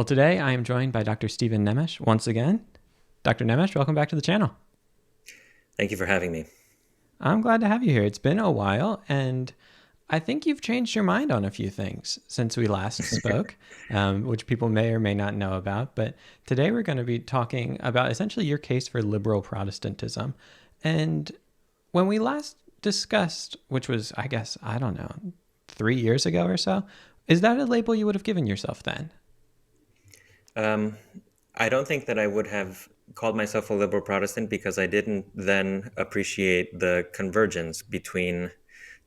Well, today I am joined by Dr. Stephen Nemes once again. Dr. Nemes, welcome back to the channel. Thank you for having me. I'm glad to have you here. It's been a while, and I think you've changed your mind on a few things since we last spoke, which people may or may not know about. But today we're going to be talking about essentially your case for liberal Protestantism. And when we last discussed, which was, I guess, I don't know, 3 years ago or so, is that a label you would have given yourself then? I don't think that I would have called myself a liberal Protestant because I didn't then appreciate the convergence between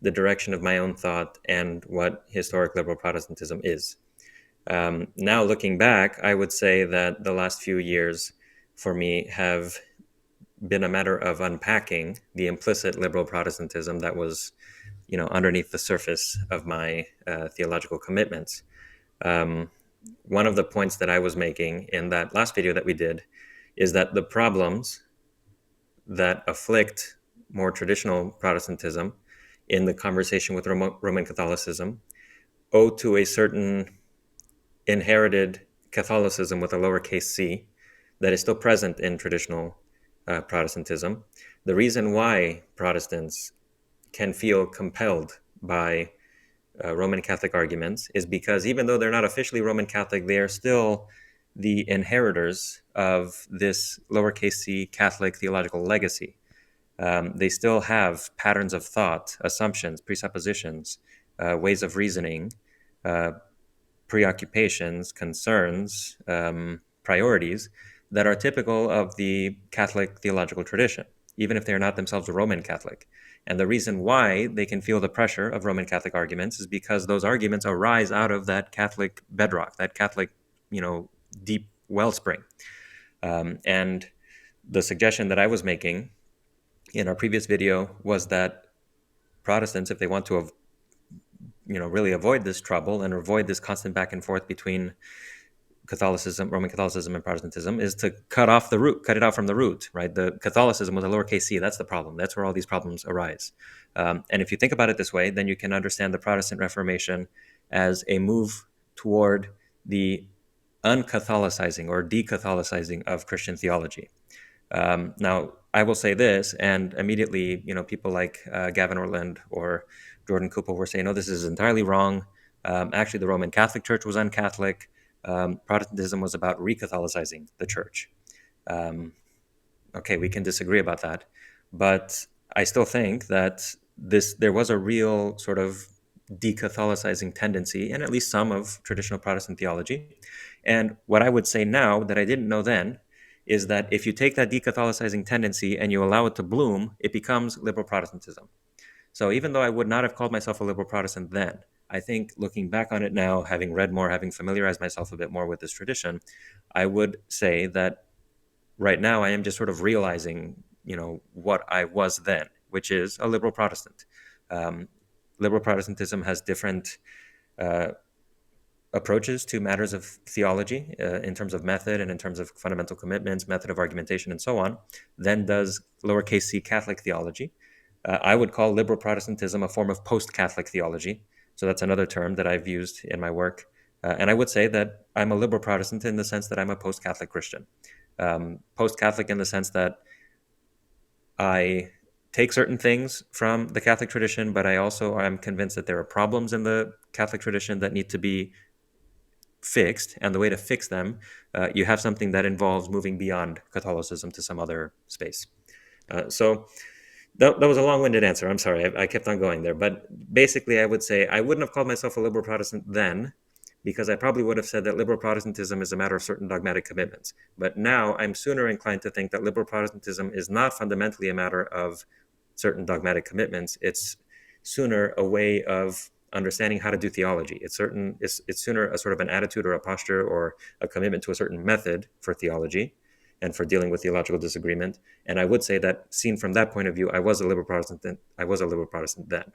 the direction of my own thought and what historic liberal Protestantism is. Now, looking back, I would say that the last few years for me have been a matter of unpacking the implicit liberal Protestantism that was, underneath the surface of my theological commitments. One of the points that I was making in that last video that we did is that the problems that afflict more traditional Protestantism in the conversation with Roman Catholicism owe to a certain inherited Catholicism with a lowercase c that is still present in traditional Protestantism. The reason why Protestants can feel compelled by Roman Catholic arguments is because even though they're not officially Roman Catholic, they are still the inheritors of this lowercase c Catholic theological legacy. They still have patterns of thought, assumptions, presuppositions, ways of reasoning, preoccupations, concerns, priorities that are typical of the Catholic theological tradition, even if they are not themselves a Roman Catholic. And the reason why they can feel the pressure of Roman Catholic arguments is because those arguments arise out of that Catholic bedrock, that Catholic, deep wellspring. And the suggestion that I was making in our previous video was that Protestants, if they want to, really avoid this trouble and avoid this constant back and forth between Catholicism, Roman Catholicism, and Protestantism, is to cut it out from the root, right? The Catholicism with a lowercase c, that's the problem. That's where all these problems arise. And if you think about it this way, then you can understand the Protestant Reformation as a move toward the uncatholicizing or decatholicizing of Christian theology. Now, I will say this, and immediately, people like Gavin Orland or Jordan Cooper were saying, no, this is entirely wrong. Actually, the Roman Catholic Church was un-Catholic. Protestantism was about re-Catholicizing the church. Okay, we can disagree about that, but I still think that there was a real sort of decatholicizing tendency in at least some of traditional Protestant theology. And what I would say now that I didn't know then is that if you take that decatholicizing tendency and you allow it to bloom, it becomes liberal Protestantism. So even though I would not have called myself a liberal Protestant then, I think looking back on it now, having read more, having familiarized myself a bit more with this tradition, I would say that right now I am just sort of realizing, what I was then, which is a liberal Protestant. Liberal Protestantism has different approaches to matters of theology in terms of method and in terms of fundamental commitments, method of argumentation, and so on, than does lowercase c Catholic theology. I would call liberal Protestantism a form of post-Catholic theology. So that's another term that I've used in my work. And I would say that I'm a liberal Protestant in the sense that I'm a post-Catholic Christian. Post-Catholic in the sense that I take certain things from the Catholic tradition, but I also am convinced that there are problems in the Catholic tradition that need to be fixed. And the way to fix them, you have something that involves moving beyond Catholicism to some other space. So that was a long-winded answer. I'm sorry. I kept on going there. But basically, I would say I wouldn't have called myself a liberal Protestant then, because I probably would have said that liberal Protestantism is a matter of certain dogmatic commitments. But now I'm sooner inclined to think that liberal Protestantism is not fundamentally a matter of certain dogmatic commitments. It's sooner a way of understanding how to do theology. It's sooner a sort of an attitude or a posture or a commitment to a certain method for theology and for dealing with theological disagreement. And I would say that, seen from that point of view, I was a liberal Protestant then.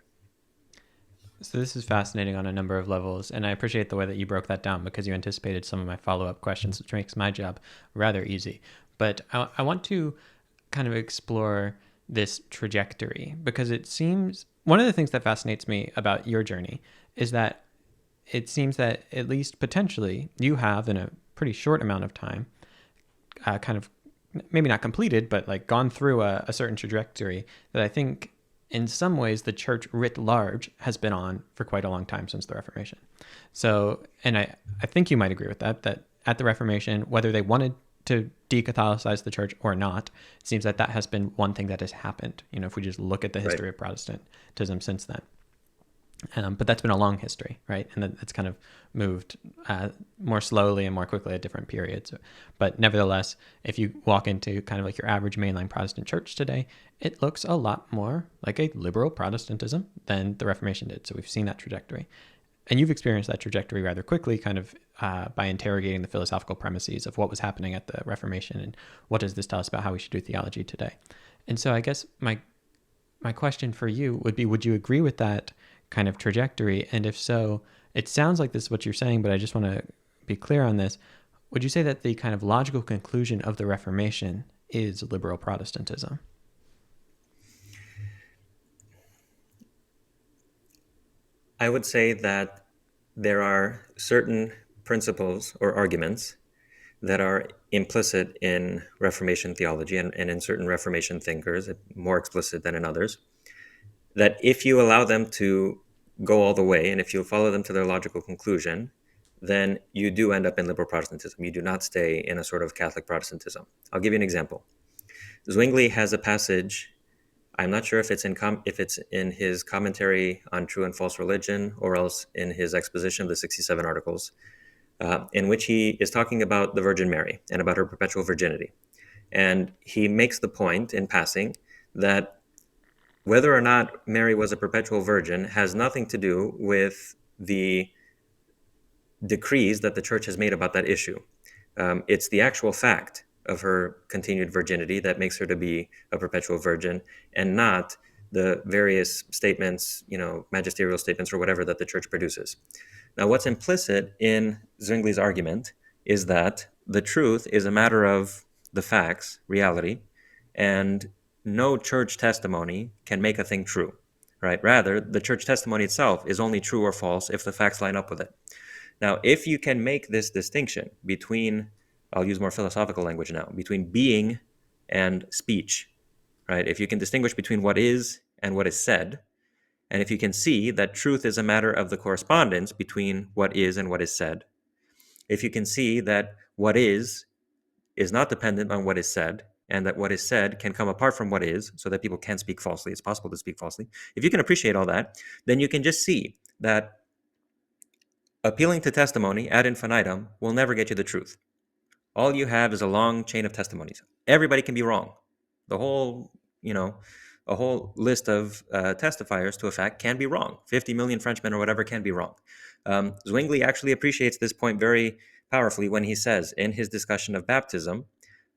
So this is fascinating on a number of levels, and I appreciate the way that you broke that down because you anticipated some of my follow-up questions, which makes my job rather easy. But I want to kind of explore this trajectory because it seems one of the things that fascinates me about your journey is that it seems that at least potentially you have, in a pretty short amount of time, kind of maybe not completed, but like gone through a certain trajectory that I think in some ways the church writ large has been on for quite a long time since the Reformation. So, and I think you might agree with that, that at the Reformation, whether they wanted to decatholicize the church or not, it seems that that has been one thing that has happened, you know, if we just look at the history Right. of Protestantism since then. But that's been a long history, right? And then it's kind of moved more slowly and more quickly at different periods. But nevertheless, if you walk into kind of like your average mainline Protestant church today, it looks a lot more like a liberal Protestantism than the Reformation did. So we've seen that trajectory. And you've experienced that trajectory rather quickly, kind of by interrogating the philosophical premises of what was happening at the Reformation and what does this tell us about how we should do theology today. And so I guess my question for you would be, would you agree with that kind of trajectory? And if so, it sounds like this is what you're saying, but I just want to be clear on this. Would you say that the kind of logical conclusion of the Reformation is liberal Protestantism? I would say that there are certain principles or arguments that are implicit in Reformation theology and in certain Reformation thinkers, more explicit than in others, that if you allow them to go all the way and if you follow them to their logical conclusion, then you do end up in liberal Protestantism. You do not stay in a sort of Catholic Protestantism. I'll give you an example. Zwingli has a passage. I'm not sure if it's in his commentary on True and False Religion or else in his exposition of the 67 articles, in which he is talking about the Virgin Mary and about her perpetual virginity. And he makes the point in passing that whether or not Mary was a perpetual virgin has nothing to do with the decrees that the church has made about that issue. It's the actual fact of her continued virginity that makes her to be a perpetual virgin, and not the various statements, magisterial statements or whatever that the church produces. Now, what's implicit in Zwingli's argument is that the truth is a matter of the facts, reality, and no church testimony can make a thing true, right? Rather, the church testimony itself is only true or false if the facts line up with it. Now, if you can make this distinction between, I'll use more philosophical language now, between being and speech, right? If you can distinguish between what is and what is said, and if you can see that truth is a matter of the correspondence between what is and what is said, if you can see that what is not dependent on what is said, and that what is said can come apart from what is, so that people can speak falsely, it's possible to speak falsely. If you can appreciate all that, then you can just see that appealing to testimony ad infinitum will never get you the truth. All you have is a long chain of testimonies. Everybody can be wrong. The whole, a whole list of testifiers to a fact can be wrong. 50 million Frenchmen or whatever can be wrong. Zwingli actually appreciates this point very powerfully when he says in his discussion of baptism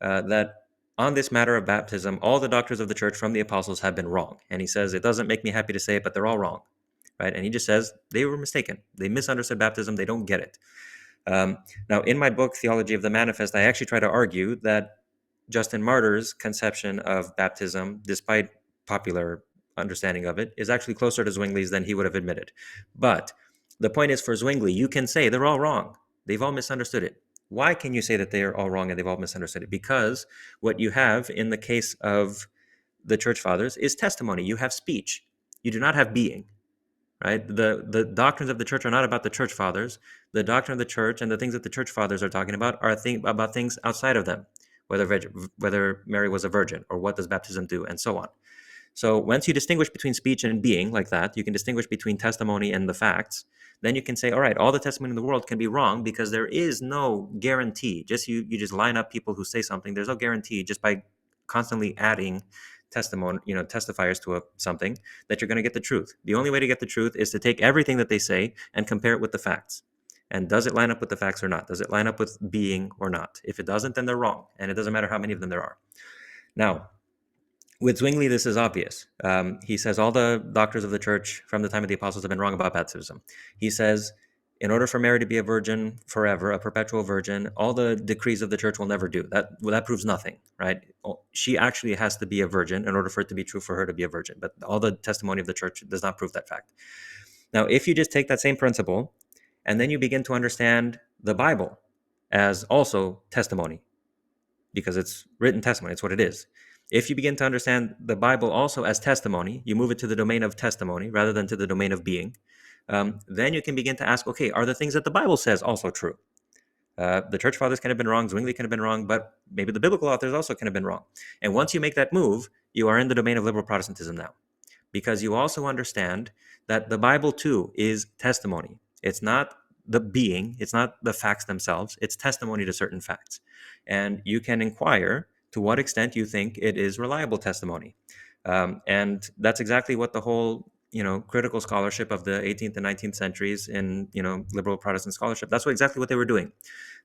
that on this matter of baptism, all the doctors of the church from the apostles have been wrong. And he says, it doesn't make me happy to say it, but they're all wrong. Right? And he just says they were mistaken. They misunderstood baptism. They don't get it. Now, in my book, Theology of the Manifest, I actually try to argue that Justin Martyr's conception of baptism, despite popular understanding of it, is actually closer to Zwingli's than he would have admitted. But the point is, for Zwingli, you can say they're all wrong. They've all misunderstood it. Why can you say that they are all wrong and they've all misunderstood it? Because what you have in the case of the church fathers is testimony. You have speech. You do not have being. Right? The doctrines of the church are not about the church fathers. The doctrine of the church and the things that the church fathers are talking about are about things outside of them, whether Mary was a virgin or what does baptism do, and so on. So once you distinguish between speech and being like that, you can distinguish between testimony and the facts. Then you can say, all right, all the testimony in the world can be wrong because there is no guarantee. Just you just line up people who say something. There's no guarantee just by constantly adding testimony, testifiers to something that you're going to get the truth. The only way to get the truth is to take everything that they say and compare it with the facts. And does it line up with the facts or not? Does it line up with being or not? If it doesn't, then they're wrong. And it doesn't matter how many of them there are. Now, with Zwingli, this is obvious. He says all the doctors of the church from the time of the apostles have been wrong about baptism. He says, in order for Mary to be a virgin forever, a perpetual virgin, all the decrees of the church will never do. That proves nothing, right? She actually has to be a virgin in order for it to be true for her to be a virgin. But all the testimony of the church does not prove that fact. Now, if you just take that same principle and then you begin to understand the Bible as also testimony, because it's written testimony. It's what it is. If you begin to understand the Bible also as testimony, you move it to the domain of testimony rather than to the domain of being. Then you can begin to ask, okay, are the things that the Bible says also true? The church fathers can have been wrong, Zwingli can have been wrong, but maybe the biblical authors also can have been wrong. And once you make that move, you are in the domain of liberal Protestantism now, because you also understand that the Bible too is testimony. It's not the being, it's not the facts themselves, it's testimony to certain facts. And you can inquire to what extent you think it is reliable testimony. And that's exactly what the whole critical scholarship of the 18th and 19th centuries in liberal Protestant scholarship, that's exactly what they were doing.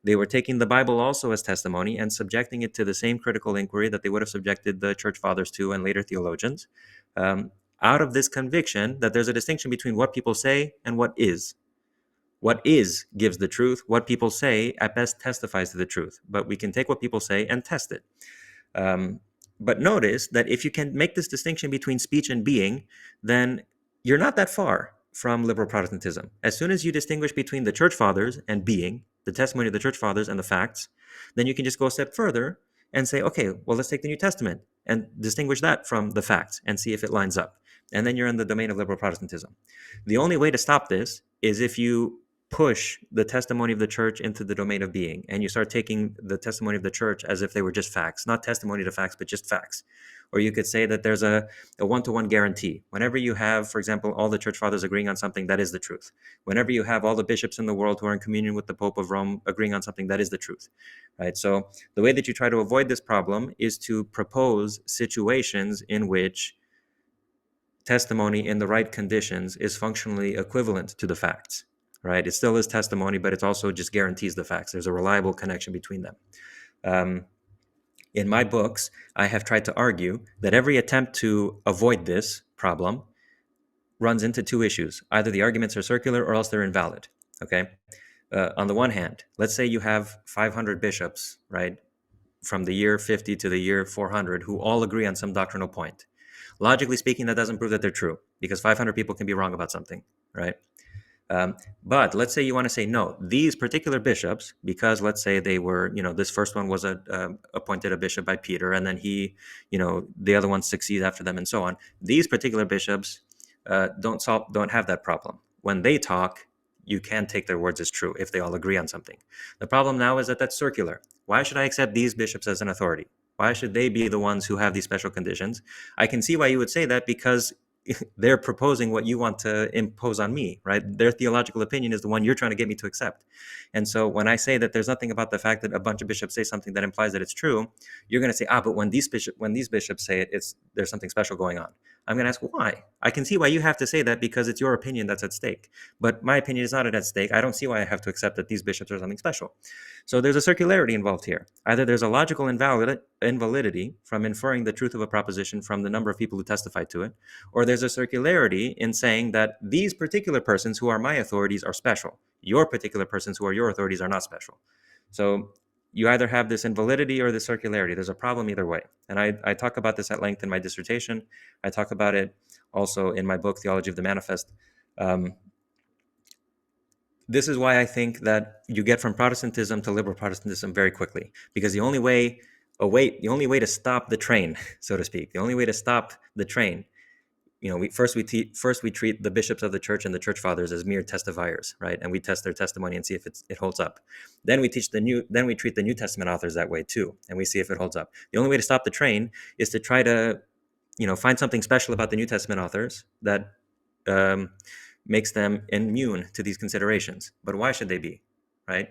They were taking the Bible also as testimony and subjecting it to the same critical inquiry that they would have subjected the church fathers to and later theologians, out of this conviction that there's a distinction between what people say and what is. What is gives the truth. What people say at best testifies to the truth. But we can take what people say and test it. But notice that if you can make this distinction between speech and being, then you're not that far from liberal Protestantism. As soon as you distinguish between the church fathers and being, the testimony of the church fathers and the facts, then you can just go a step further and say, okay, well, let's take the New Testament and distinguish that from the facts and see if it lines up. And then you're in the domain of liberal Protestantism. The only way to stop this is if you push the testimony of the church into the domain of being, and you start taking the testimony of the church as if they were just facts, not testimony to facts, but just facts. Or you could say that there's a one-to-one guarantee. Whenever you have, for example, all the church fathers agreeing on something, that is the truth. Whenever you have all the bishops in the world who are in communion with the Pope of Rome agreeing on something, that is the truth, right? So the way that you try to avoid this problem is to propose situations in which testimony in the right conditions is functionally equivalent to the facts. Right? It still is testimony, but it also just guarantees the facts. There's a reliable connection between them. In my books, I have tried to argue that every attempt to avoid this problem runs into two issues. Either the arguments are circular or else they're invalid. Okay? On the one hand, let's say you have 500 bishops, right, from the year 50 to the year 400 who all agree on some doctrinal point. Logically speaking, that doesn't prove that they're true, because 500 people can be wrong about something, right? But let's say you want to say, no, these particular bishops, because let's say they were, this first one was appointed a bishop by Peter, and then he, the other ones succeed after them and so on. These particular bishops don't have that problem. When they talk, you can take their words as true if they all agree on something. The problem now is that that's circular. Why should I accept these bishops as an authority? Why should they be the ones who have these special conditions? I can see why you would say that, because they're proposing what you want to impose on me, right? Their theological opinion is the one you're trying to get me to accept. And so when I say that there's nothing about the fact that a bunch of bishops say something that implies that it's true, you're going to say, but when these bishops say it, there's something special going on. I'm going to ask why. I can see why you have to say that, because it's your opinion that's at stake. But my opinion is not at stake. I don't see why I have to accept that these bishops are something special. So there's a circularity involved here. Either there's a logical invalidity from inferring the truth of a proposition from the number of people who testify to it, or there's a circularity in saying that these particular persons who are my authorities are special. Your particular persons who are your authorities are not special. So you either have this invalidity or the circularity. There's a problem either way. And I talk about this at length in my dissertation. I talk about it also in my book, Theology of the Manifest. This is why I think that you get from Protestantism to liberal Protestantism very quickly, because the only way to stop the train, so to speak, the only way to stop the train, we treat the bishops of the church and the church fathers as mere testifiers, right? And we test their testimony and see if it holds up. Then we treat the New Testament authors that way too, and we see if it holds up. The only way to stop the train is to try to, find something special about the New Testament authors that makes them immune to these considerations. But why should they be, right?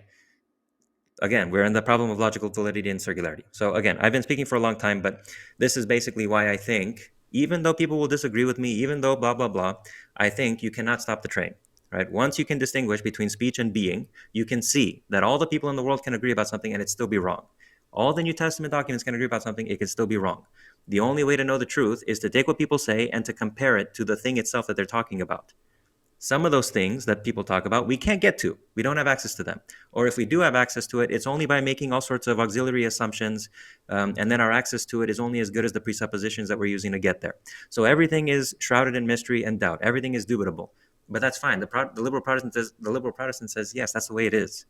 Again, we're in the problem of logical validity and circularity. So again, I've been speaking for a long time, but this is basically why I think, even though people will disagree with me, even though blah, blah, blah, I think you cannot stop the train, right? Once you can distinguish between speech and being, you can see that all the people in the world can agree about something and it still be wrong. All the New Testament documents can agree about something, it can still be wrong. The only way to know the truth is to take what people say and to compare it to the thing itself that they're talking about. Some of those things that people talk about, we can't get to. We don't have access to them. Or if we do have access to it, it's only by making all sorts of auxiliary assumptions, and then our access to it is only as good as the presuppositions that we're using to get there. So everything is shrouded in mystery and doubt. Everything is dubitable. But that's fine. The liberal Protestant says, yes, that's the way it is.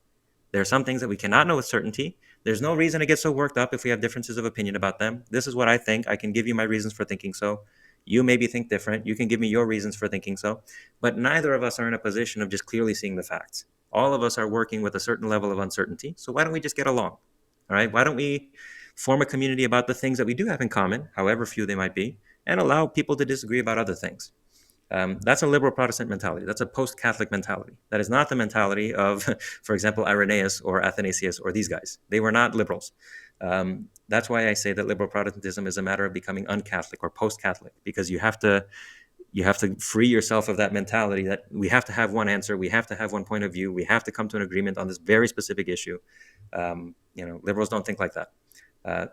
There are some things that we cannot know with certainty. There's no reason to get so worked up if we have differences of opinion about them. This is what I think. I can give you my reasons for thinking so. You maybe think different. You can give me your reasons for thinking so. But neither of us are in a position of just clearly seeing the facts. All of us are working with a certain level of uncertainty. So why don't we just get along? All right? Why don't we form a community about the things that we do have in common, however few they might be, and allow people to disagree about other things? That's a liberal Protestant mentality. That's a post-Catholic mentality. That is not the mentality of, for example, Irenaeus or Athanasius or these guys. They were not liberals. That's why I say that liberal Protestantism is a matter of becoming un-Catholic or post-Catholic, because you have to free yourself of that mentality that we have to have one answer, we have to have one point of view, we have to come to an agreement on this very specific issue. Liberals don't think like that.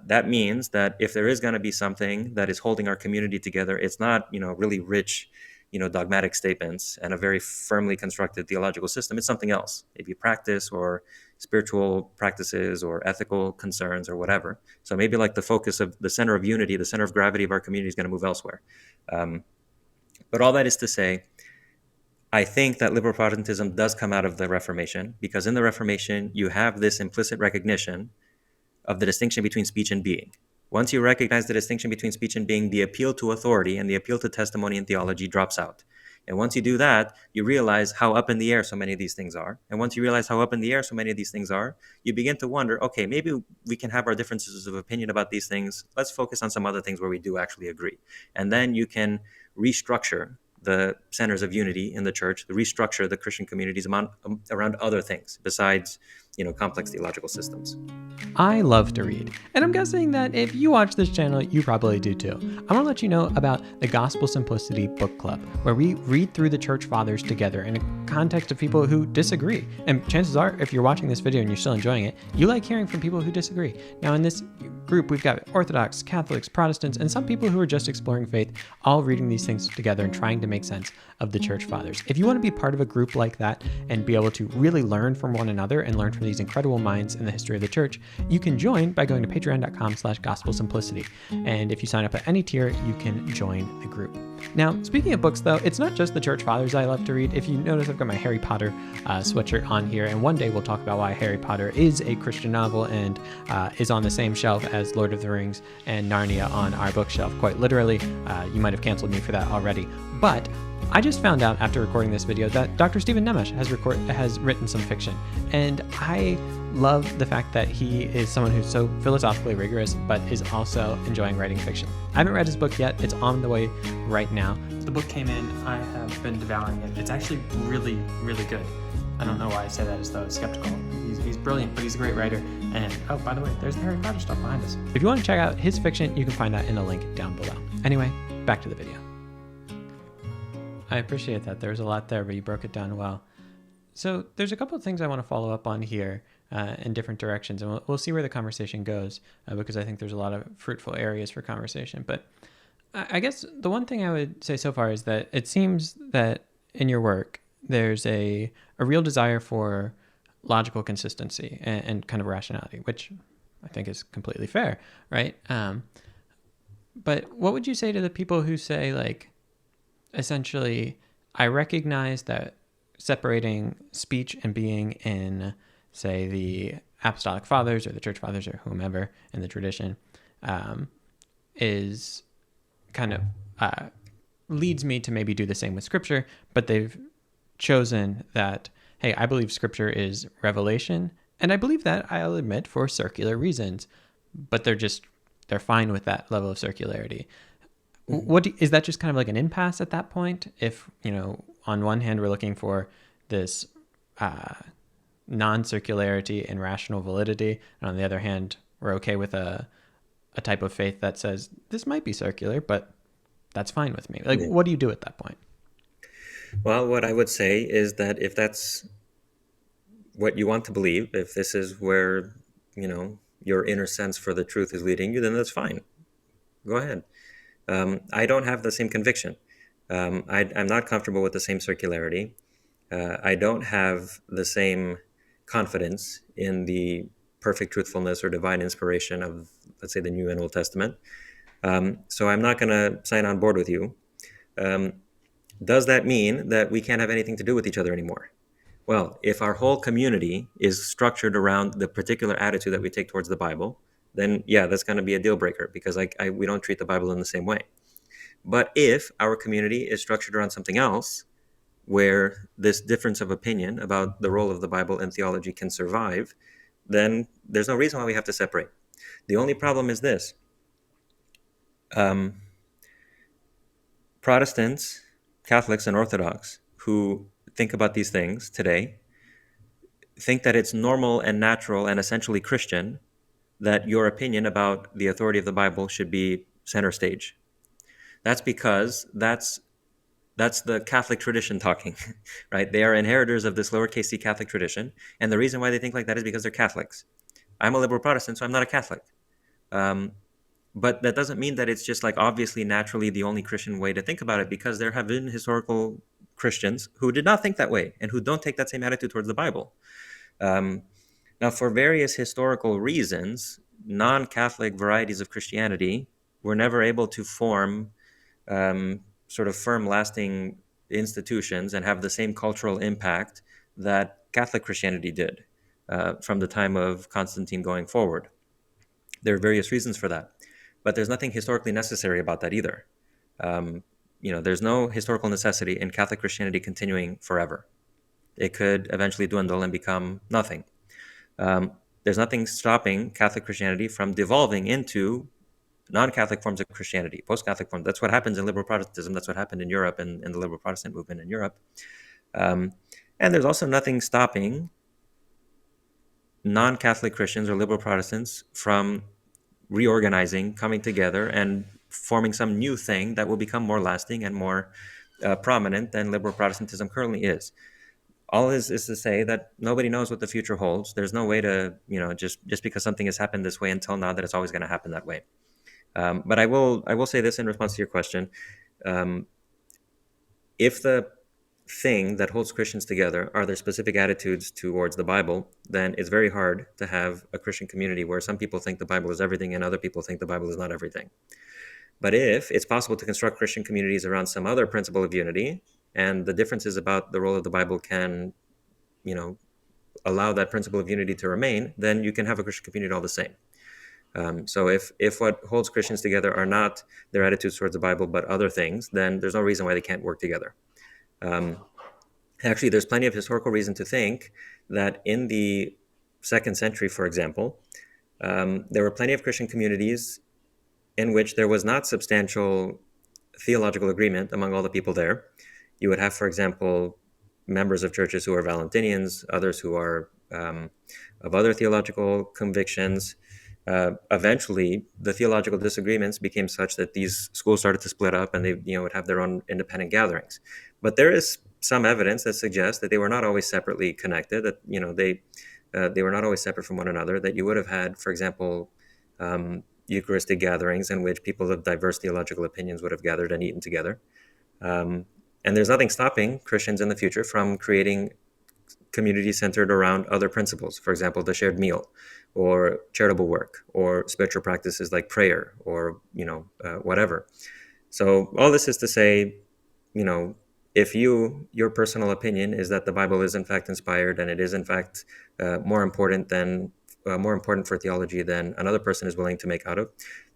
That means that if there is going to be something that is holding our community together, it's not really rich dogmatic statements and a very firmly constructed theological system. It's something else, maybe practice or spiritual practices or ethical concerns or whatever. So maybe like the focus of the center of unity, the center of gravity of our community is going to move elsewhere. But all that is to say, I think that liberal Protestantism does come out of the Reformation, because in the Reformation, you have this implicit recognition of the distinction between speech and being. Once you recognize the distinction between speech and being, the appeal to authority and the appeal to testimony and theology drops out. And once you do that, you realize how up in the air so many of these things are. And once you realize how up in the air so many of these things are, you begin to wonder, okay, maybe we can have our differences of opinion about these things. Let's focus on some other things where we do actually agree. And then you can restructure the centers of unity in the church, restructure the Christian communities around other things besides, complex theological systems. I love to read, and I'm guessing that if you watch this channel, you probably do too. I want to let you know about the Gospel Simplicity Book Club, where we read through the Church Fathers together in a context of people who disagree. And chances are, if you're watching this video and you're still enjoying it, you like hearing from people who disagree. Now, in this group, we've got Orthodox, Catholics, Protestants, and some people who are just exploring faith, all reading these things together and trying to make sense of the Church Fathers. If you want to be part of a group like that and be able to really learn from one another and learn from these incredible minds in the history of the church, you can join by going to patreon.com/gospelsimplicity. And if you sign up at any tier, you can join the group. Now, speaking of books, though, it's not just the Church Fathers I love to read. If you notice, I've got my Harry Potter sweatshirt on here, and one day we'll talk about why Harry Potter is a Christian novel and is on the same shelf as Lord of the Rings and Narnia on our bookshelf. Quite literally, you might have canceled me for that already. But I just found out after recording this video that Dr. Stephen Nemes has written some fiction, and I love the fact that he is someone who's so philosophically rigorous, but is also enjoying writing fiction. I haven't read his book yet. It's on the way right now. The book came in. I have been devouring it. It's actually really, really good. I don't know why I say that as though skeptical. He's brilliant, but he's a great writer. And, oh, by the way, there's the Harry Potter stuff behind us. If you want to check out his fiction, you can find that in a link down below. Anyway, back to the video. I appreciate that. There's a lot there, but you broke it down well. So there's a couple of things I want to follow up on here in different directions, and we'll see where the conversation goes because I think there's a lot of fruitful areas for conversation. But I guess the one thing I would say so far is that it seems that in your work, there's a real desire for logical consistency and kind of rationality, which I think is completely fair, right? But what would you say to the people who say, like, essentially, I recognize that separating speech and being in, say, the Apostolic Fathers or the Church Fathers or whomever in the tradition is kind of leads me to maybe do the same with Scripture, but they've chosen that, hey, I believe Scripture is revelation, and I believe that, I'll admit, for circular reasons, but they're fine with that level of circularity. What is that just kind of like an impasse at that point? If, on one hand, we're looking for this non-circularity and rational validity, and on the other hand, we're okay with a type of faith that says this might be circular, but that's fine with me. Like, what do you do at that point? Well, what I would say is that if that's what you want to believe, if this is where, your inner sense for the truth is leading you, then that's fine. Go ahead. I don't have the same conviction. I'm not comfortable with the same circularity. I don't have the same confidence in the perfect truthfulness or divine inspiration of, let's say, the New and Old Testament. So I'm not going to sign on board with you. Does that mean that we can't have anything to do with each other anymore? Well, if our whole community is structured around the particular attitude that we take towards the Bible, then yeah, that's going to be a deal breaker because we don't treat the Bible in the same way. But if our community is structured around something else, where this difference of opinion about the role of the Bible in theology can survive, then there's no reason why we have to separate. The only problem is this. Protestants, Catholics, and Orthodox who think about these things today think that it's normal and natural and essentially Christian that your opinion about the authority of the Bible should be center stage. That's because that's the Catholic tradition talking, right? They are inheritors of this lowercase c Catholic tradition, and the reason why they think like that is because they're Catholics. I'm a liberal Protestant, so I'm not a Catholic. Um, but that doesn't mean that it's just like obviously naturally the only Christian way to think about it, because there have been historical Christians who did not think that way and who don't take that same attitude towards the Bible. Um, Now, for various historical reasons, non-Catholic varieties of Christianity were never able to form sort of firm, lasting institutions and have the same cultural impact that Catholic Christianity did from the time of Constantine going forward. There are various reasons for that, but there's nothing historically necessary about that either. There's no historical necessity in Catholic Christianity continuing forever. It could eventually dwindle and become nothing. There's nothing stopping Catholic Christianity from devolving into non-Catholic forms of Christianity, post-Catholic forms. That's what happens in Liberal Protestantism. That's what happened in Europe and in the Liberal Protestant movement in Europe. And there's also nothing stopping non-Catholic Christians or Liberal Protestants from reorganizing, coming together, and forming some new thing that will become more lasting and more prominent than Liberal Protestantism currently is. All is to say that nobody knows what the future holds. There's no way to, just because something has happened this way until now, that it's always going to happen that way. But I will say this in response to your question. If the thing that holds Christians together are their specific attitudes towards the Bible, then it's very hard to have a Christian community where some people think the Bible is everything and other people think the Bible is not everything. But if it's possible to construct Christian communities around some other principle of unity, and the differences about the role of the Bible can, allow that principle of unity to remain, then you can have a Christian community all the same. So if what holds Christians together are not their attitudes towards the Bible, but other things, then there's no reason why they can't work together. Actually, there's plenty of historical reason to think that in the 2nd century, for example, there were plenty of Christian communities in which there was not substantial theological agreement among all the people there. You would have, for example, members of churches who are Valentinians, others who are of other theological convictions. Eventually, the theological disagreements became such that these schools started to split up, and they would have their own independent gatherings. But there is some evidence that suggests that they were not always separately connected, that they were not always separate from one another, that you would have had, for example, Eucharistic gatherings in which people of diverse theological opinions would have gathered and eaten together. And there's nothing stopping Christians in the future from creating communities centered around other principles, for example, the shared meal, or charitable work, or spiritual practices like prayer, or whatever. So all this is to say, if your personal opinion is that the Bible is in fact inspired and it is in fact more important for theology than another person is willing to make out of,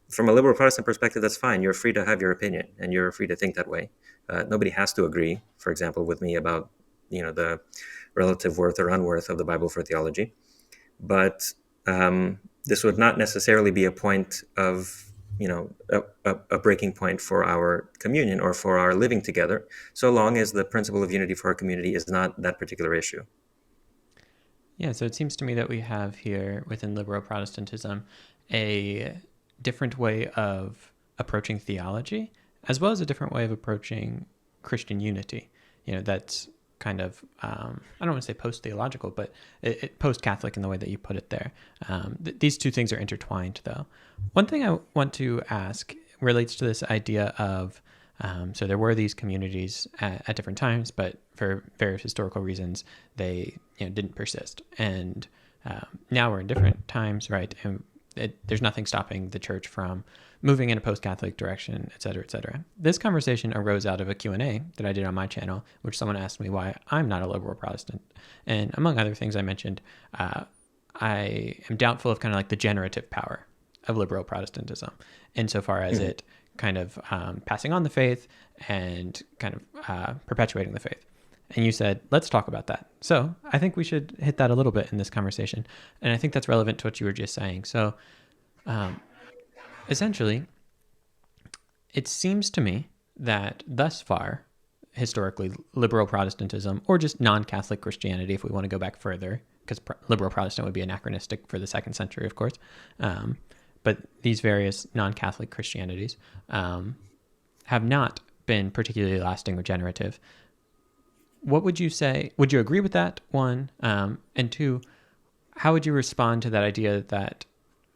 from a liberal Protestant perspective, that's fine. You're free to have your opinion and you're free to think that way. Nobody has to agree, for example, with me about the relative worth or unworth of the Bible for theology. But this would not necessarily be a point of a breaking point for our communion or for our living together, so long as the principle of unity for our community is not that particular issue. Yeah, so it seems to me that we have here within liberal Protestantism a different way of approaching theology, as well as a different way of approaching Christian unity. That's kind of, I don't want to say post-theological, but post-Catholic in the way that you put it there. These two things are intertwined, though. One thing I want to ask relates to this idea of, so there were these communities at different times, but for various historical reasons, they didn't persist. And now we're in different times, right? And there's nothing stopping the church from moving in a post-Catholic direction, et cetera, et cetera. This conversation arose out of a Q&A that I did on my channel, which someone asked me why I'm not a liberal Protestant. And among other things I mentioned, I am doubtful of kind of like the generative power of liberal Protestantism insofar as it kind of passing on the faith and kind of perpetuating the faith. And you said, let's talk about that. So I think we should hit that a little bit in this conversation. And I think that's relevant to what you were just saying. So essentially, it seems to me that thus far, historically, liberal Protestantism, or just non-Catholic Christianity, if we want to go back further, because liberal Protestant would be anachronistic for the 2nd century, of course. But these various non-Catholic Christianities have not been particularly lasting or generative. What would you say? Would you agree with that, one? And two, how would you respond to that idea that,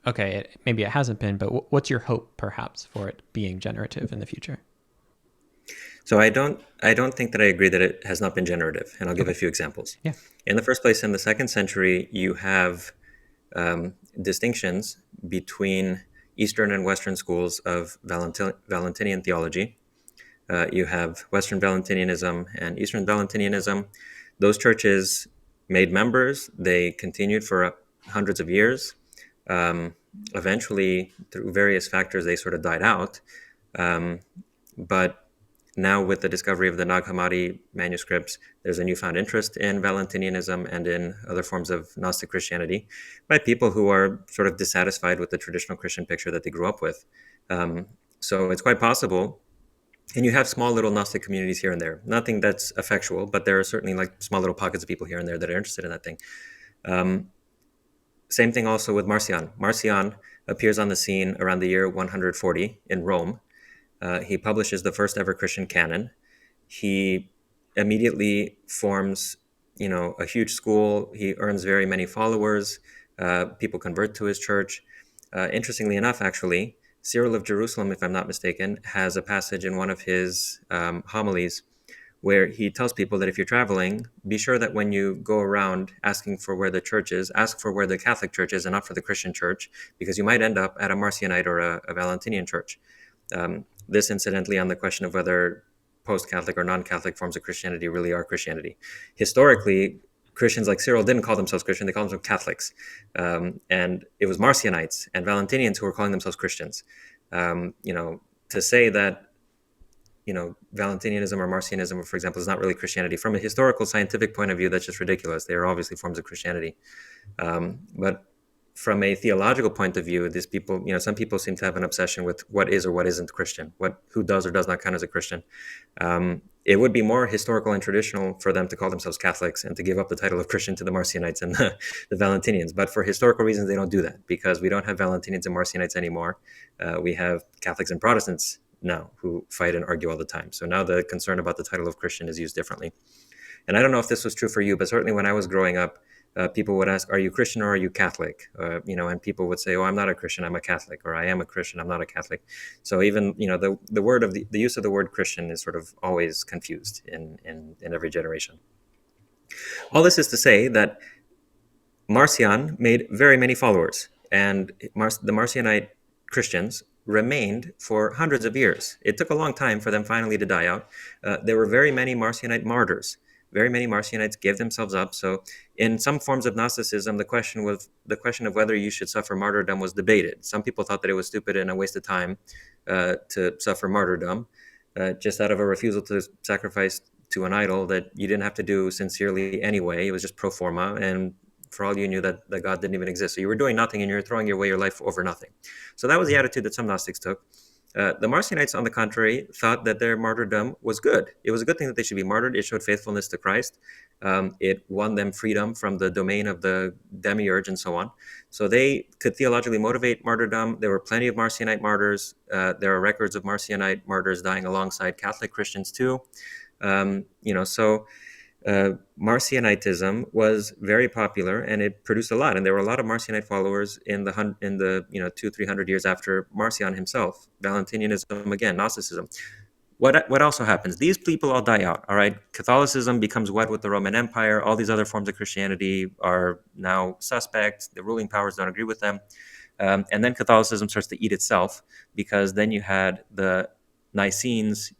okay, maybe it hasn't been, but what's your hope, perhaps, for it being generative in the future? So I don't think that I agree that it has not been generative, and I'll give a few examples. Yeah. In the first place, in the 2nd century, you have distinctions between Eastern and Western schools of Valentinian theology. You have Western Valentinianism and Eastern Valentinianism. Those churches made members. They continued for hundreds of years. Eventually, through various factors, they sort of died out. But now, with the discovery of the Nag Hammadi manuscripts, there's a newfound interest in Valentinianism and in other forms of Gnostic Christianity by people who are sort of dissatisfied with the traditional Christian picture that they grew up with. So it's quite possible. And you have small little Gnostic communities here and there. Nothing that's effectual, but there are certainly like small little pockets of people here and there that are interested in that thing. Same thing also with Marcion. Marcion appears on the scene around the year 140 in Rome. He publishes the first ever Christian canon. He immediately forms, a huge school. He earns very many followers. People convert to his church. Interestingly enough, actually, Cyril of Jerusalem, if I'm not mistaken, has a passage in one of his homilies where he tells people that if you're traveling, be sure that when you go around asking for where the church is, ask for where the Catholic church is and not for the Christian church, because you might end up at a Marcionite or a Valentinian church. This, incidentally, on the question of whether post-Catholic or non-Catholic forms of Christianity really are Christianity. Historically, Christians like Cyril didn't call themselves Christian, they called themselves Catholics. And it was Marcionites and Valentinians who were calling themselves Christians. To say that, Valentinianism or Marcionism, for example, is not really Christianity. From a historical, scientific point of view, that's just ridiculous. They are obviously forms of Christianity. But from a theological point of view, these people, some people seem to have an obsession with what is or what isn't Christian, who does or does not count as a Christian. It would be more historical and traditional for them to call themselves Catholics and to give up the title of Christian to the Marcionites and the Valentinians. But for historical reasons, they don't do that because we don't have Valentinians and Marcionites anymore. We have Catholics and Protestants now who fight and argue all the time. So now the concern about the title of Christian is used differently. And I don't know if this was true for you, but certainly when I was growing up, people would ask, are you Christian or are you Catholic? And people would say, oh, I'm not a Christian, I'm a Catholic, or I am a Christian, I'm not a Catholic. So even, the word of the use of the word Christian is sort of always confused in every generation. All this is to say that Marcion made very many followers, and the Marcionite Christians remained for hundreds of years. It took a long time for them finally to die out. There were very many Marcionite martyrs. Very many Marcionites gave themselves up. So in some forms of Gnosticism, the question of whether you should suffer martyrdom was debated. Some people thought that it was stupid and a waste of time to suffer martyrdom, just out of a refusal to sacrifice to an idol that you didn't have to do sincerely anyway. It was just pro forma, and for all you knew that God didn't even exist. So you were doing nothing and you're throwing away your life over nothing. So that was the attitude that some Gnostics took. The Marcionites, on the contrary, thought that their martyrdom was good. It was a good thing that they should be martyred. It showed faithfulness to Christ. It won them freedom from the domain of the demiurge and so on. So they could theologically motivate martyrdom. There were plenty of Marcionite martyrs. There are records of Marcionite martyrs dying alongside Catholic Christians too. Marcionitism was very popular and it produced a lot. And there were a lot of Marcionite followers in the 200-300 years after Marcion himself. Valentinianism, again, Gnosticism. What also happens? These people all die out, all right? Catholicism becomes wed with the Roman Empire. All these other forms of Christianity are now suspect. The ruling powers don't agree with them. And then Catholicism starts to eat itself, because then you had the Nicenes,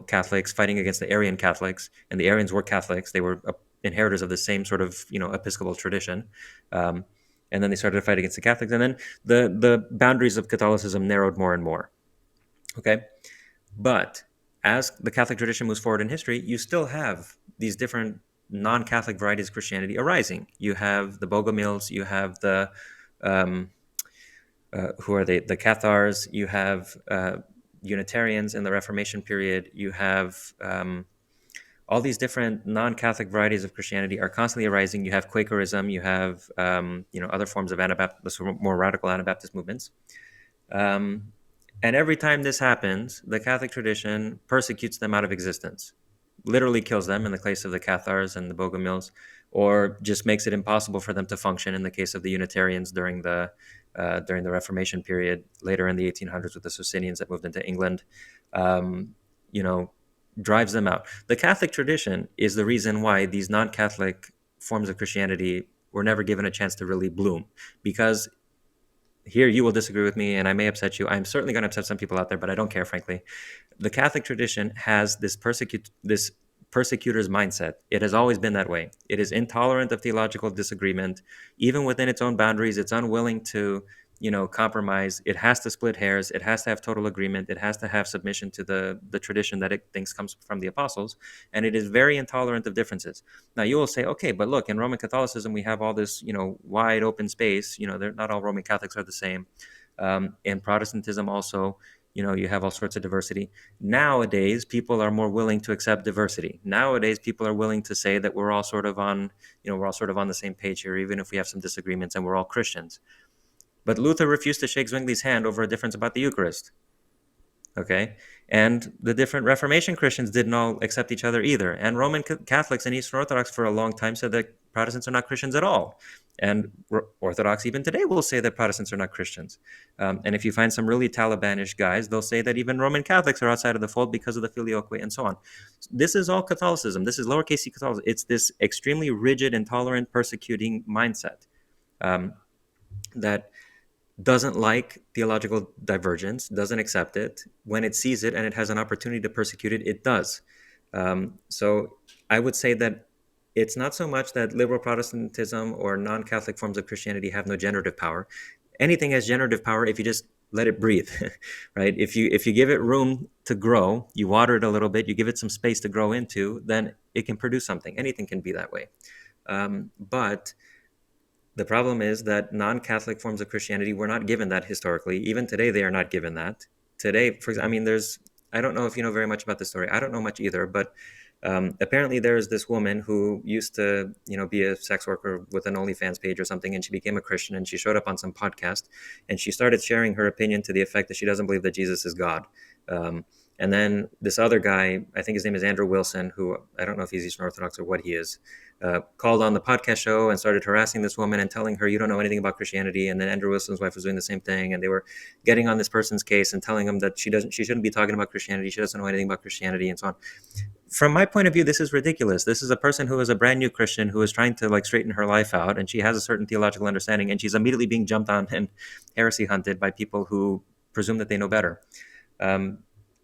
Catholics fighting against the Arian Catholics, and the Arians were Catholics. They were inheritors of the same sort of, Episcopal tradition. Um, and then they started to fight against the Catholics, and then the boundaries of Catholicism narrowed more and more. Okay, but as the Catholic tradition moves forward in history, you still have these different non-Catholic varieties of Christianity arising. You have the Bogomils, you have the who are they? The Cathars. You have Unitarians in the Reformation period. You have all these different non-Catholic varieties of Christianity are constantly arising. You have Quakerism. You have other forms of Anabaptist, more radical Anabaptist movements. And every time this happens, the Catholic tradition persecutes them out of existence, literally kills them in the case of the Cathars and the Bogomils, or just makes it impossible for them to function in the case of the Unitarians during the Reformation period, later in the 1800s with the Socinians that moved into England. Drives them out. The Catholic tradition is the reason why these non-Catholic forms of Christianity were never given a chance to really bloom, because here you will disagree with me and I may upset you. I'm certainly going to upset some people out there, but I don't care, frankly. The Catholic tradition has this persecutor's mindset. It has always been that way. It is intolerant of theological disagreement. Even within its own boundaries, it's unwilling to, compromise. It has to split hairs. It has to have total agreement. It has to have submission to the tradition that it thinks comes from the apostles. And it is very intolerant of differences. Now, you will say, okay, but look, in Roman Catholicism, we have all this, wide open space. They're not all Roman Catholics are the same. In Protestantism also, you have all sorts of diversity. Nowadays, people are more willing to accept diversity. Nowadays, people are willing to say that we're all sort of on the same page here, even if we have some disagreements, and we're all Christians. But Luther refused to shake Zwingli's hand over a difference about the Eucharist. Okay, and the different Reformation Christians didn't all accept each other either. And Roman Catholics and Eastern Orthodox for a long time said that Protestants are not Christians at all. And Orthodox even today will say that Protestants are not Christians. And if you find some really Talibanish guys, they'll say that even Roman Catholics are outside of the fold because of the filioque and so on. This is all Catholicism. This is lowercase c Catholicism. It's this extremely rigid, intolerant, persecuting mindset that doesn't like theological divergence, doesn't accept it. When it sees it and it has an opportunity to persecute it, it does. So I would say that it's not so much that liberal Protestantism or non-Catholic forms of Christianity have no generative power. Anything has generative power if you just let it breathe, right? If you give it room to grow, you water it a little bit, you give it some space to grow into, then it can produce something. Anything can be that way. But the problem is that non-Catholic forms of Christianity were not given that historically. Even today, they are not given that. Today, for example, I don't know if you know very much about this story. I don't know much either, but apparently there's this woman who used to, be a sex worker with an OnlyFans page or something, and she became a Christian, and she showed up on some podcast, and she started sharing her opinion to the effect that she doesn't believe that Jesus is God. And then this other guy, I think his name is Andrew Wilson, who I don't know if he's Eastern Orthodox or what he is, called on the podcast show and started harassing this woman and telling her, you don't know anything about Christianity. And then Andrew Wilson's wife was doing the same thing. And they were getting on this person's case and telling him that she shouldn't be talking about Christianity. She doesn't know anything about Christianity and so on. From my point of view, this is ridiculous. This is a person who is a brand new Christian who is trying to straighten her life out. And she has a certain theological understanding, and she's immediately being jumped on and heresy hunted by people who presume that they know better.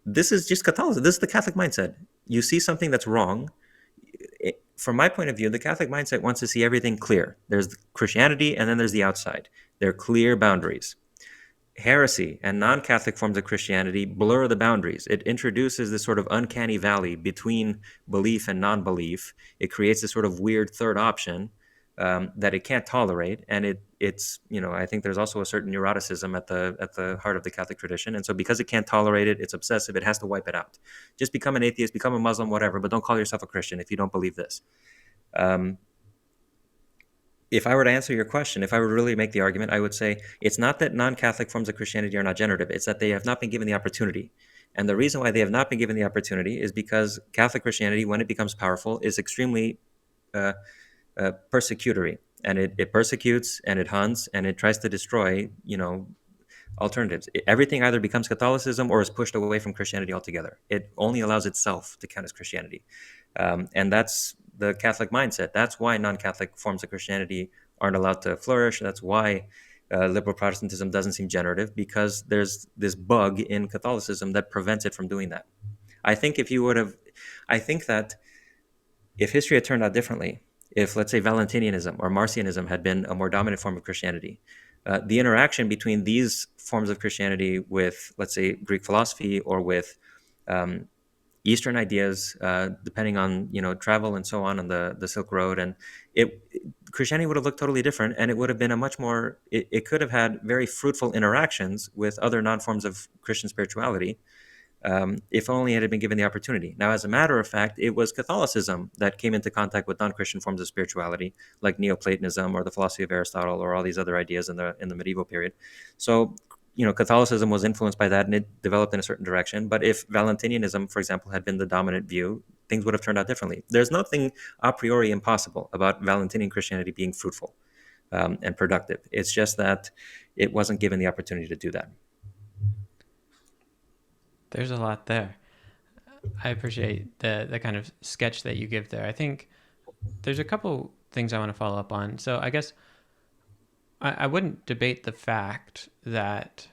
This is just Catholicism. This is the Catholic mindset. You see something that's wrong. From my point of view, the Catholic mindset wants to see everything clear. There's Christianity, and then there's the outside. There are clear boundaries. Heresy and non-Catholic forms of Christianity blur the boundaries. It introduces this sort of uncanny valley between belief and non-belief. It creates this sort of weird third option that it can't tolerate, and it's I think there's also a certain neuroticism at the heart of the Catholic tradition, and so because it can't tolerate it, it's obsessive. It has to wipe it out. Just become an atheist, become a Muslim, whatever, but don't call yourself a Christian if you don't believe this. If I were to answer your question, if I were to really make the argument, I would say it's not that non-Catholic forms of Christianity are not generative. It's that they have not been given the opportunity. And the reason why they have not been given the opportunity is because Catholic Christianity, when it becomes powerful, is extremely persecutory, and it persecutes and it hunts and it tries to destroy alternatives. Everything either becomes Catholicism or is pushed away from Christianity altogether. It only allows itself to count as Christianity, and that's the Catholic mindset. That's why non-Catholic forms of Christianity aren't allowed to flourish. That's why liberal Protestantism doesn't seem generative because there's this bug in Catholicism that prevents it from doing that. I think if you would have, I think that if history had turned out differently, if, let's say, Valentinianism or Marcionism had been a more dominant form of Christianity, the interaction between these forms of Christianity with, let's say, Greek philosophy or with um, Eastern ideas, depending on travel and so on the Silk Road, and it Christianity would have looked totally different, and it would have been a much more. It could have had very fruitful interactions with other non forms of Christian spirituality, if only it had been given the opportunity. Now, as a matter of fact, it was Catholicism that came into contact with non-Christian forms of spirituality, like Neoplatonism or the philosophy of Aristotle or all these other ideas in the medieval period. So, Catholicism was influenced by that, and it developed in a certain direction. But if Valentinianism, for example, had been the dominant view, things would have turned out differently. There's nothing a priori impossible about Valentinian Christianity being fruitful and productive. It's just that it wasn't given the opportunity to do that. There's a lot there. I appreciate the kind of sketch that you give there. I think there's a couple things I want to follow up on. So I guess I wouldn't debate the fact that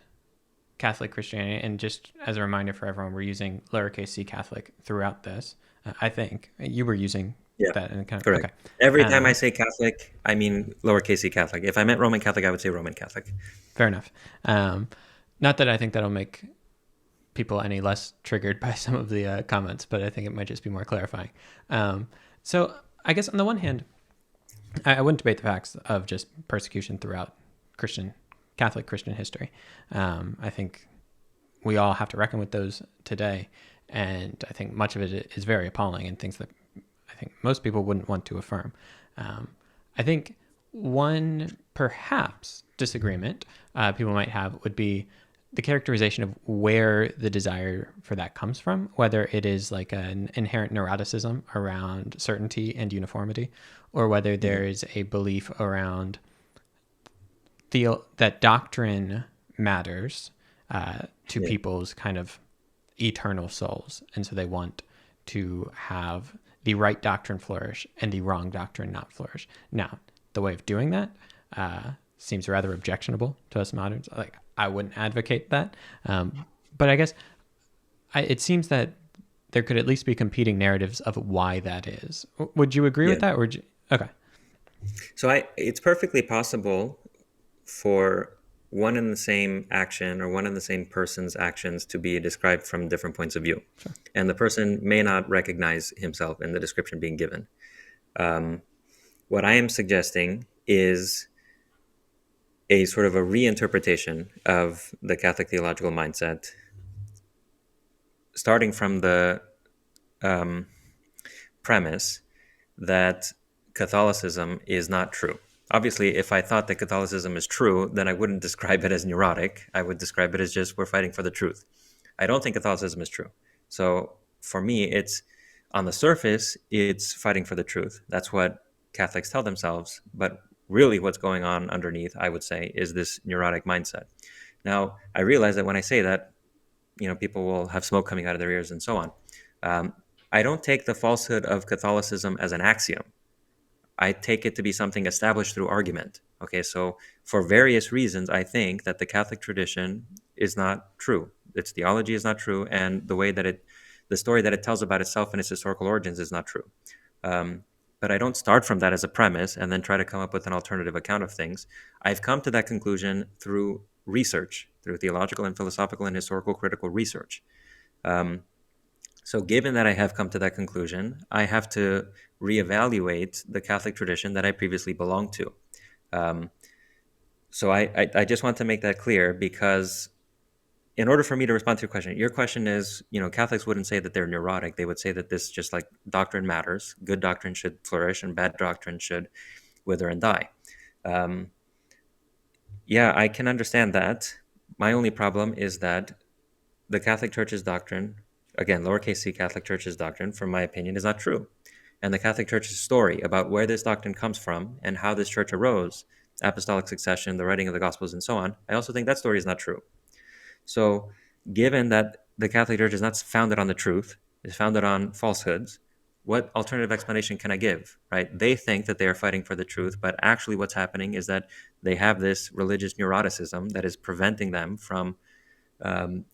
Catholic Christianity, and just as a reminder for everyone, we're using lowercase c Catholic throughout this. I think you were using that in kind of, correct. Okay. Every time I say Catholic, I mean lowercase c Catholic. If I meant Roman Catholic, I would say Roman Catholic. Fair enough. Not that I think that'll make people any less triggered by some of the comments, but I think it might just be more clarifying. So I guess on the one hand, I wouldn't debate the facts of just persecution throughout Catholic Christian history. I think we all have to reckon with those today, and I think much of it is very appalling and things that I think most people wouldn't want to affirm. I think one perhaps disagreement people might have would be the characterization of where the desire for that comes from, whether it is like an inherent neuroticism around certainty and uniformity, or whether there is a belief around that doctrine matters to people's kind of eternal souls. And so they want to have the right doctrine flourish and the wrong doctrine not flourish. Now, the way of doing that seems rather objectionable to us moderns. Like, I wouldn't advocate that. But I guess it seems that there could at least be competing narratives of why that is. Would you agree with that? Or okay. So it's perfectly possible for one and the same action or one and the same person's actions to be described from different points of view. Sure. And the person may not recognize himself in the description being given. What I am suggesting is a sort of a reinterpretation of the Catholic theological mindset, starting from the premise that Catholicism is not true. Obviously, if I thought that Catholicism is true, then I wouldn't describe it as neurotic. I would describe it as just we're fighting for the truth. I don't think Catholicism is true. So for me, it's on the surface, it's fighting for the truth. That's what Catholics tell themselves. But really what's going on underneath, I would say, is this neurotic mindset. Now, I realize that when I say that, people will have smoke coming out of their ears and so on. I don't take the falsehood of Catholicism as an axiom. I take it to be something established through argument. Okay, so for various reasons, I think that the Catholic tradition is not true. Its theology is not true, and the story that it tells about itself and its historical origins is not true. But I don't start from that as a premise and then try to come up with an alternative account of things. I've come to that conclusion through research, through theological and philosophical and historical critical research. So given that I have come to that conclusion, I have to reevaluate the Catholic tradition that I previously belonged to. So I just want to make that clear, because in order for me to respond to your question is, Catholics wouldn't say that they're neurotic. They would say that this just like doctrine matters. Good doctrine should flourish and bad doctrine should wither and die. Yeah, I can understand that. My only problem is that the Catholic Church's doctrine, again, lowercase c Catholic Church's doctrine, from my opinion, is not true. And the Catholic Church's story about where this doctrine comes from and how this church arose, apostolic succession, the writing of the Gospels, and so on, I also think that story is not true. So given that the Catholic Church is not founded on the truth, is founded on falsehoods, what alternative explanation can I give, right? They think that they are fighting for the truth, but actually what's happening is that They have this religious neuroticism that is preventing them from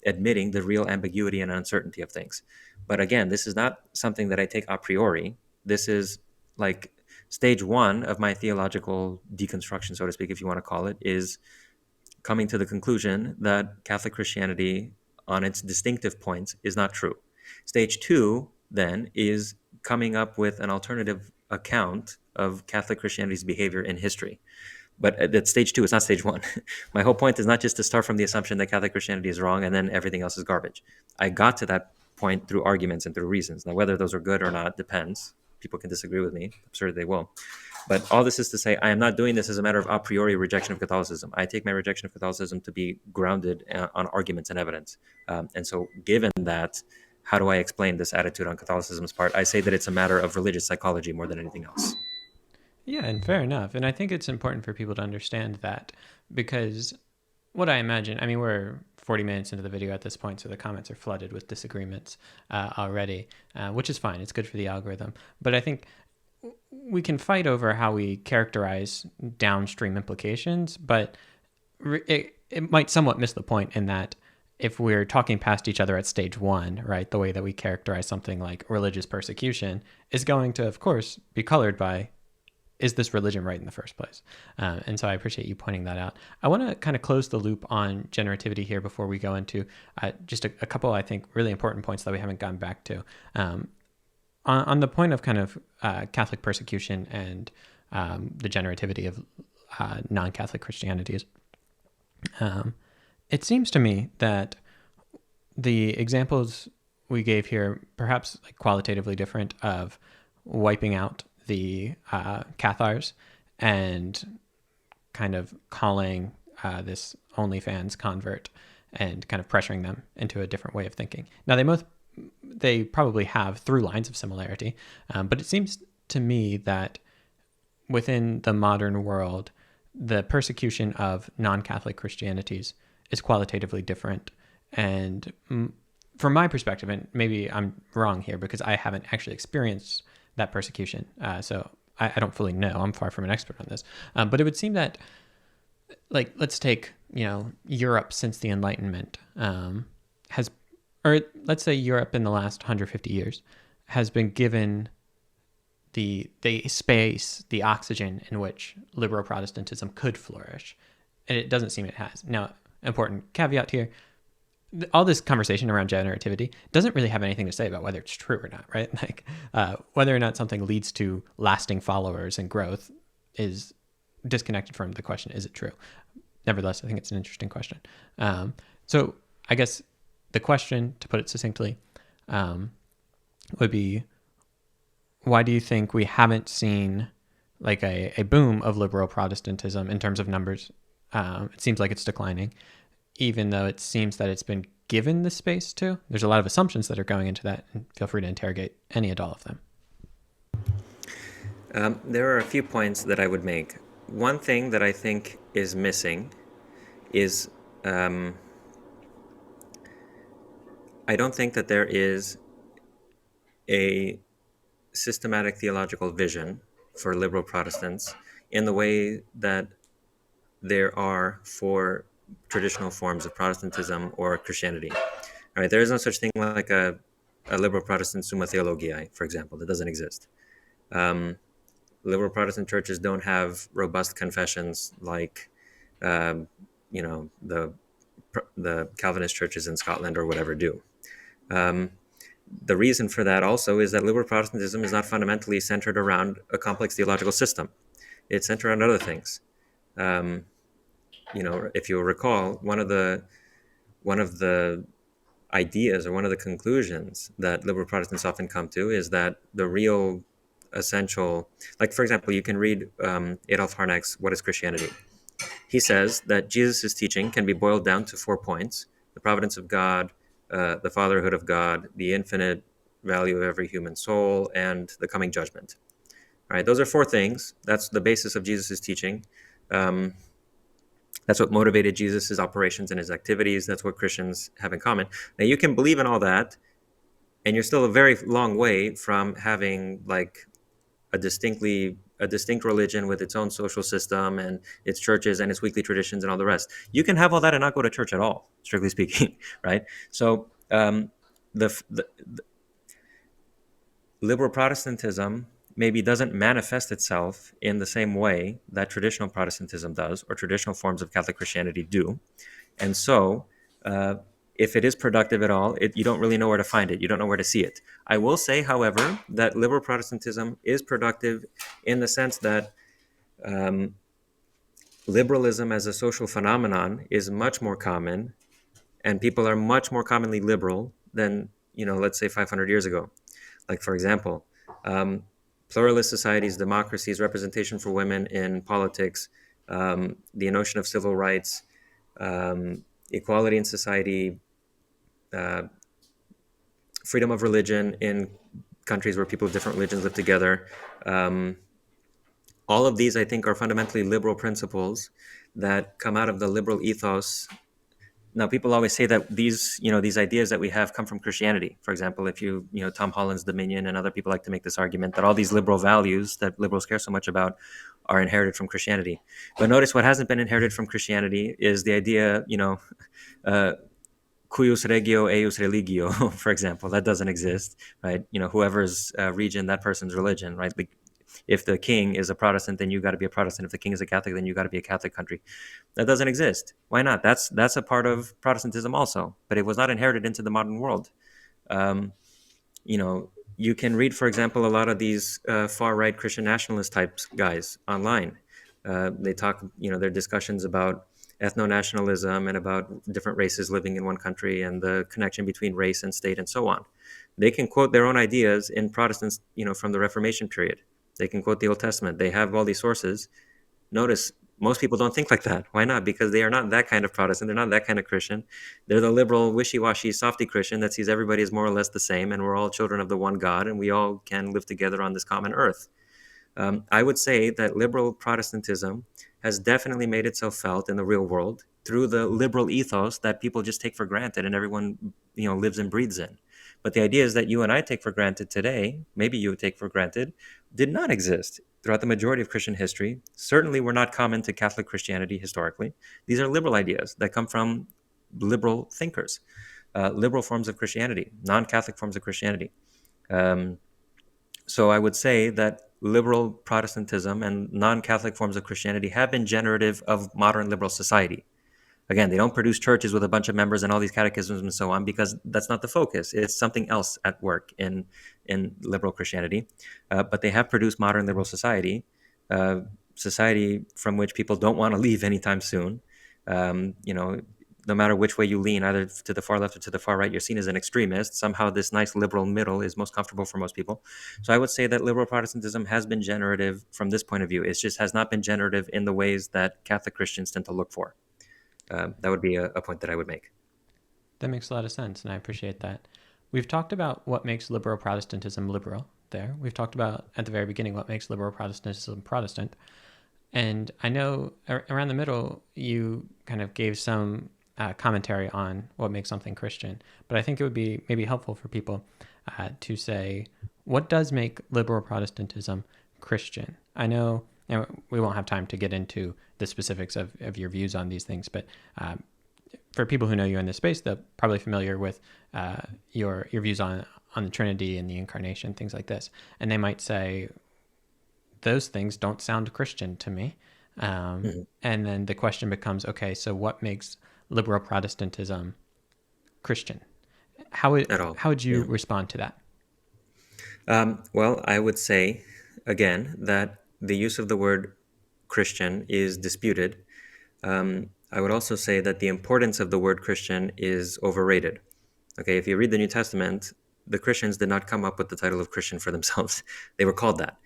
admitting the real ambiguity and uncertainty of things. But again, this is not something that I take a priori. This is like stage one of my theological deconstruction, so to speak, if you want to call it, is coming to the conclusion that Catholic Christianity, on its distinctive points, is not true. Stage two, then, is coming up with an alternative account of Catholic Christianity's behavior in history. But at stage two, it's not stage one. My whole point is not just to start from the assumption that Catholic Christianity is wrong and then everything else is garbage. I got to that point through arguments and through reasons. Now, whether those are good or not depends. People can disagree with me. I'm sure they will. But all this is to say, I am not doing this as a matter of a priori rejection of Catholicism. I take my rejection of Catholicism to be grounded on arguments and evidence. And so, given that, how do I explain this attitude on Catholicism's part? I say that it's a matter of religious psychology more than anything else. Yeah, and fair enough. And I think it's important for people to understand that, because what I imagine, I mean, we're 40 minutes into the video at this point, so the comments are flooded with disagreements already, which is fine. It's good for the algorithm. But I think we can fight over how we characterize downstream implications, but it might somewhat miss the point in that if we're talking past each other at stage one, right, the way that we characterize something like religious persecution is going to, of course, be colored by, is this religion right in the first place? And so I appreciate you pointing that out. I want to kind of close the loop on generativity here before we go into just a couple, I think, really important points that we haven't gotten back to. On the point of kind of Catholic persecution and the generativity of non-Catholic Christianities, it seems to me that the examples we gave here, perhaps like qualitatively different, of wiping out the Cathars and kind of calling this OnlyFans convert and kind of pressuring them into a different way of thinking. Now, they probably have through lines of similarity, but it seems to me that within the modern world, the persecution of non-Catholic Christianities is qualitatively different. And from my perspective, and maybe I'm wrong here because I haven't actually experienced that persecution, so I don't fully know. I'm far from an expert on this, but it would seem that, like, let's take Europe since the Enlightenment has, or let's say Europe in the last 150 years has been given the space, the oxygen in which liberal Protestantism could flourish, and it doesn't seem it has. Now, important caveat here: all this conversation around generativity doesn't really have anything to say about whether it's true or not, right? Like whether or not something leads to lasting followers and growth is disconnected from the question, is it true? Nevertheless, I think it's an interesting question. So I guess the question, to put it succinctly, would be, why do you think we haven't seen like a boom of liberal Protestantism in terms of numbers? It seems like it's declining, even though it seems that it's been given the space to. There's a lot of assumptions that are going into that, and feel free to interrogate any and all of them. There are a few points that I would make. One thing that I think is missing is I don't think that there is a systematic theological vision for liberal Protestants in the way that there are for traditional forms of Protestantism or Christianity. All right, there is no such thing like a liberal Protestant Summa Theologiae, for example. That doesn't exist. Liberal Protestant churches don't have robust confessions like, the Calvinist churches in Scotland or whatever do. The reason for that also is that liberal Protestantism is not fundamentally centered around a complex theological system. It's centered on other things. If you'll recall, one of the ideas or one of the conclusions that liberal Protestants often come to is that the real essential, like, for example, you can read Adolf Harnack's What is Christianity? He says that Jesus' teaching can be boiled down to 4 points: the providence of God, the fatherhood of God, the infinite value of every human soul, and the coming judgment. All right, those are 4 things. That's the basis of Jesus' teaching. That's what motivated Jesus' operations and his activities. That's what Christians have in common. Now, you can believe in all that, and you're still a very long way from having like a distinctly a distinct religion with its own social system and its churches and its weekly traditions and all the rest. You can have all that and not go to church at all, strictly speaking, right? So the liberal Protestantism maybe doesn't manifest itself in the same way that traditional Protestantism does or traditional forms of Catholic Christianity do. And so, uh, if it is productive at all, you don't really know where to find it. You don't know where to see it. I will say, however, that liberal Protestantism is productive in the sense that um, liberalism as a social phenomenon is much more common, and people are much more commonly liberal than, let's say 500 years ago. Like, for example, um, pluralist societies, democracies, representation for women in politics, the notion of civil rights, equality in society, uh, freedom of religion in countries where people of different religions live together. Um, all of these, I think, are fundamentally liberal principles that come out of the liberal ethos. Now, people always say that these ideas that we have come from Christianity. For example, if Tom Holland's Dominion and other people like to make this argument that all these liberal values that liberals care so much about are inherited from Christianity. But notice what hasn't been inherited from Christianity is the idea, uh, cuius regio eius religio, for example. That doesn't exist, right? Whoever's region, that person's religion, right? Like, if the king is a Protestant, then you got to be a Protestant. If the king is a Catholic, then you got to be a Catholic country. That doesn't exist. Why not? That's a part of Protestantism also, but it was not inherited into the modern world. Um, you can read, for example, a lot of these far right Christian nationalist types guys online. They talk, their discussions about ethno-nationalism and about different races living in one country and the connection between race and state and so on. They can quote their own ideas in Protestants, from the Reformation period. They can quote the Old Testament. They have all these sources. Notice most people don't think like that. Why not? Because they are not that kind of Protestant. They're not that kind of Christian. They're the liberal, wishy-washy, softy Christian that sees everybody as more or less the same, and we're all children of the one God, and we all can live together on this common earth. I would say that liberal Protestantism has definitely made itself felt in the real world through the liberal ethos that people just take for granted and everyone lives and breathes in. But the ideas that you and I take for granted today, maybe you would take for granted, did not exist throughout the majority of Christian history. Certainly were not common to Catholic Christianity historically. These are liberal ideas that come from liberal thinkers, liberal forms of Christianity, non-Catholic forms of Christianity. So I would say that liberal Protestantism and non-Catholic forms of Christianity have been generative of modern liberal society. Again, they don't produce churches with a bunch of members and all these catechisms and so on, because that's not the focus. It's something else at work in liberal Christianity. But they have produced modern liberal society, society from which people don't want to leave anytime soon. No matter which way you lean, either to the far left or to the far right, you're seen as an extremist. Somehow this nice liberal middle is most comfortable for most people. So I would say that liberal Protestantism has been generative from this point of view. It just has not been generative in the ways that Catholic Christians tend to look for. That would be a point that I would make. That makes a lot of sense, and I appreciate that. We've talked about what makes liberal Protestantism liberal there. We've talked about, at the very beginning, what makes liberal Protestantism Protestant. And I know around the middle, you kind of gave some commentary on what makes something Christian. But I think it would be maybe helpful for people to say, what does make liberal Protestantism Christian? I know we won't have time to get into the specifics of your views on these things, but for people who know you in this space, they're probably familiar with your views on the Trinity and the incarnation, things like this. And they might say, those things don't sound Christian to me. And then the question becomes, okay, so what makes liberal Protestantism Christian? How would you respond to that? Well, I would say, again, that the use of the word Christian is disputed. I would also say that the importance of the word Christian is overrated. Okay, if you read the New Testament, the Christians did not come up with the title of Christian for themselves. They were called that,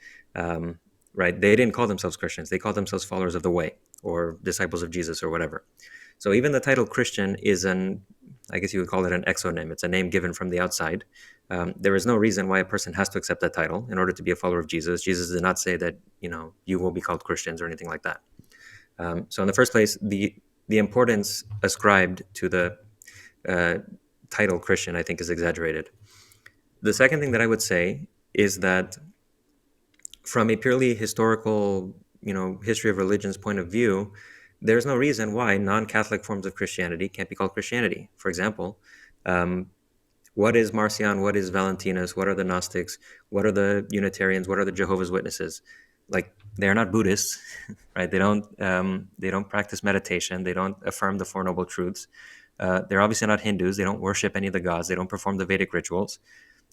right? They didn't call themselves Christians. They called themselves followers of the way or disciples of Jesus or whatever. So even the title Christian is I guess you would call it an exonym. It's a name given from the outside. There is no reason why a person has to accept that title in order to be a follower of Jesus. Jesus did not say that, you will be called Christians or anything like that. So in the first place, the importance ascribed to the title Christian, I think, is exaggerated. The second thing that I would say is that from a purely historical, history of religion's point of view, there's no reason why non-Catholic forms of Christianity can't be called Christianity. For example, um, what is Marcion? What is Valentinus? What are the Gnostics? What are the Unitarians? What are the Jehovah's Witnesses? Like, they're not Buddhists, right? They don't practice meditation. They don't affirm the Four Noble Truths. They're obviously not Hindus. They don't worship any of the gods. They don't perform the Vedic rituals.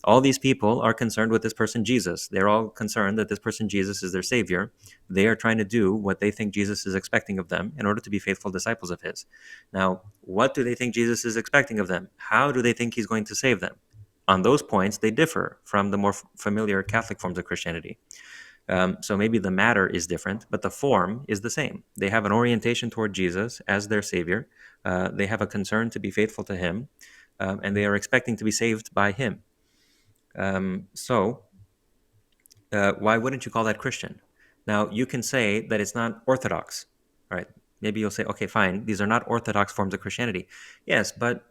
All these people are concerned with this person Jesus. They're all concerned that this person Jesus is their savior. They are trying to do what they think Jesus is expecting of them in order to be faithful disciples of his. Now, what do they think Jesus is expecting of them? How do they think he's going to save them? On those points, they differ from the more familiar Catholic forms of Christianity. So maybe the matter is different, but the form is the same. They have an orientation toward Jesus as their savior. They have a concern to be faithful to him, and they are expecting to be saved by him. So why wouldn't you call that Christian? Now, you can say that it's not orthodox, right? Maybe you'll say, okay, fine, these are not orthodox forms of Christianity. Yes, but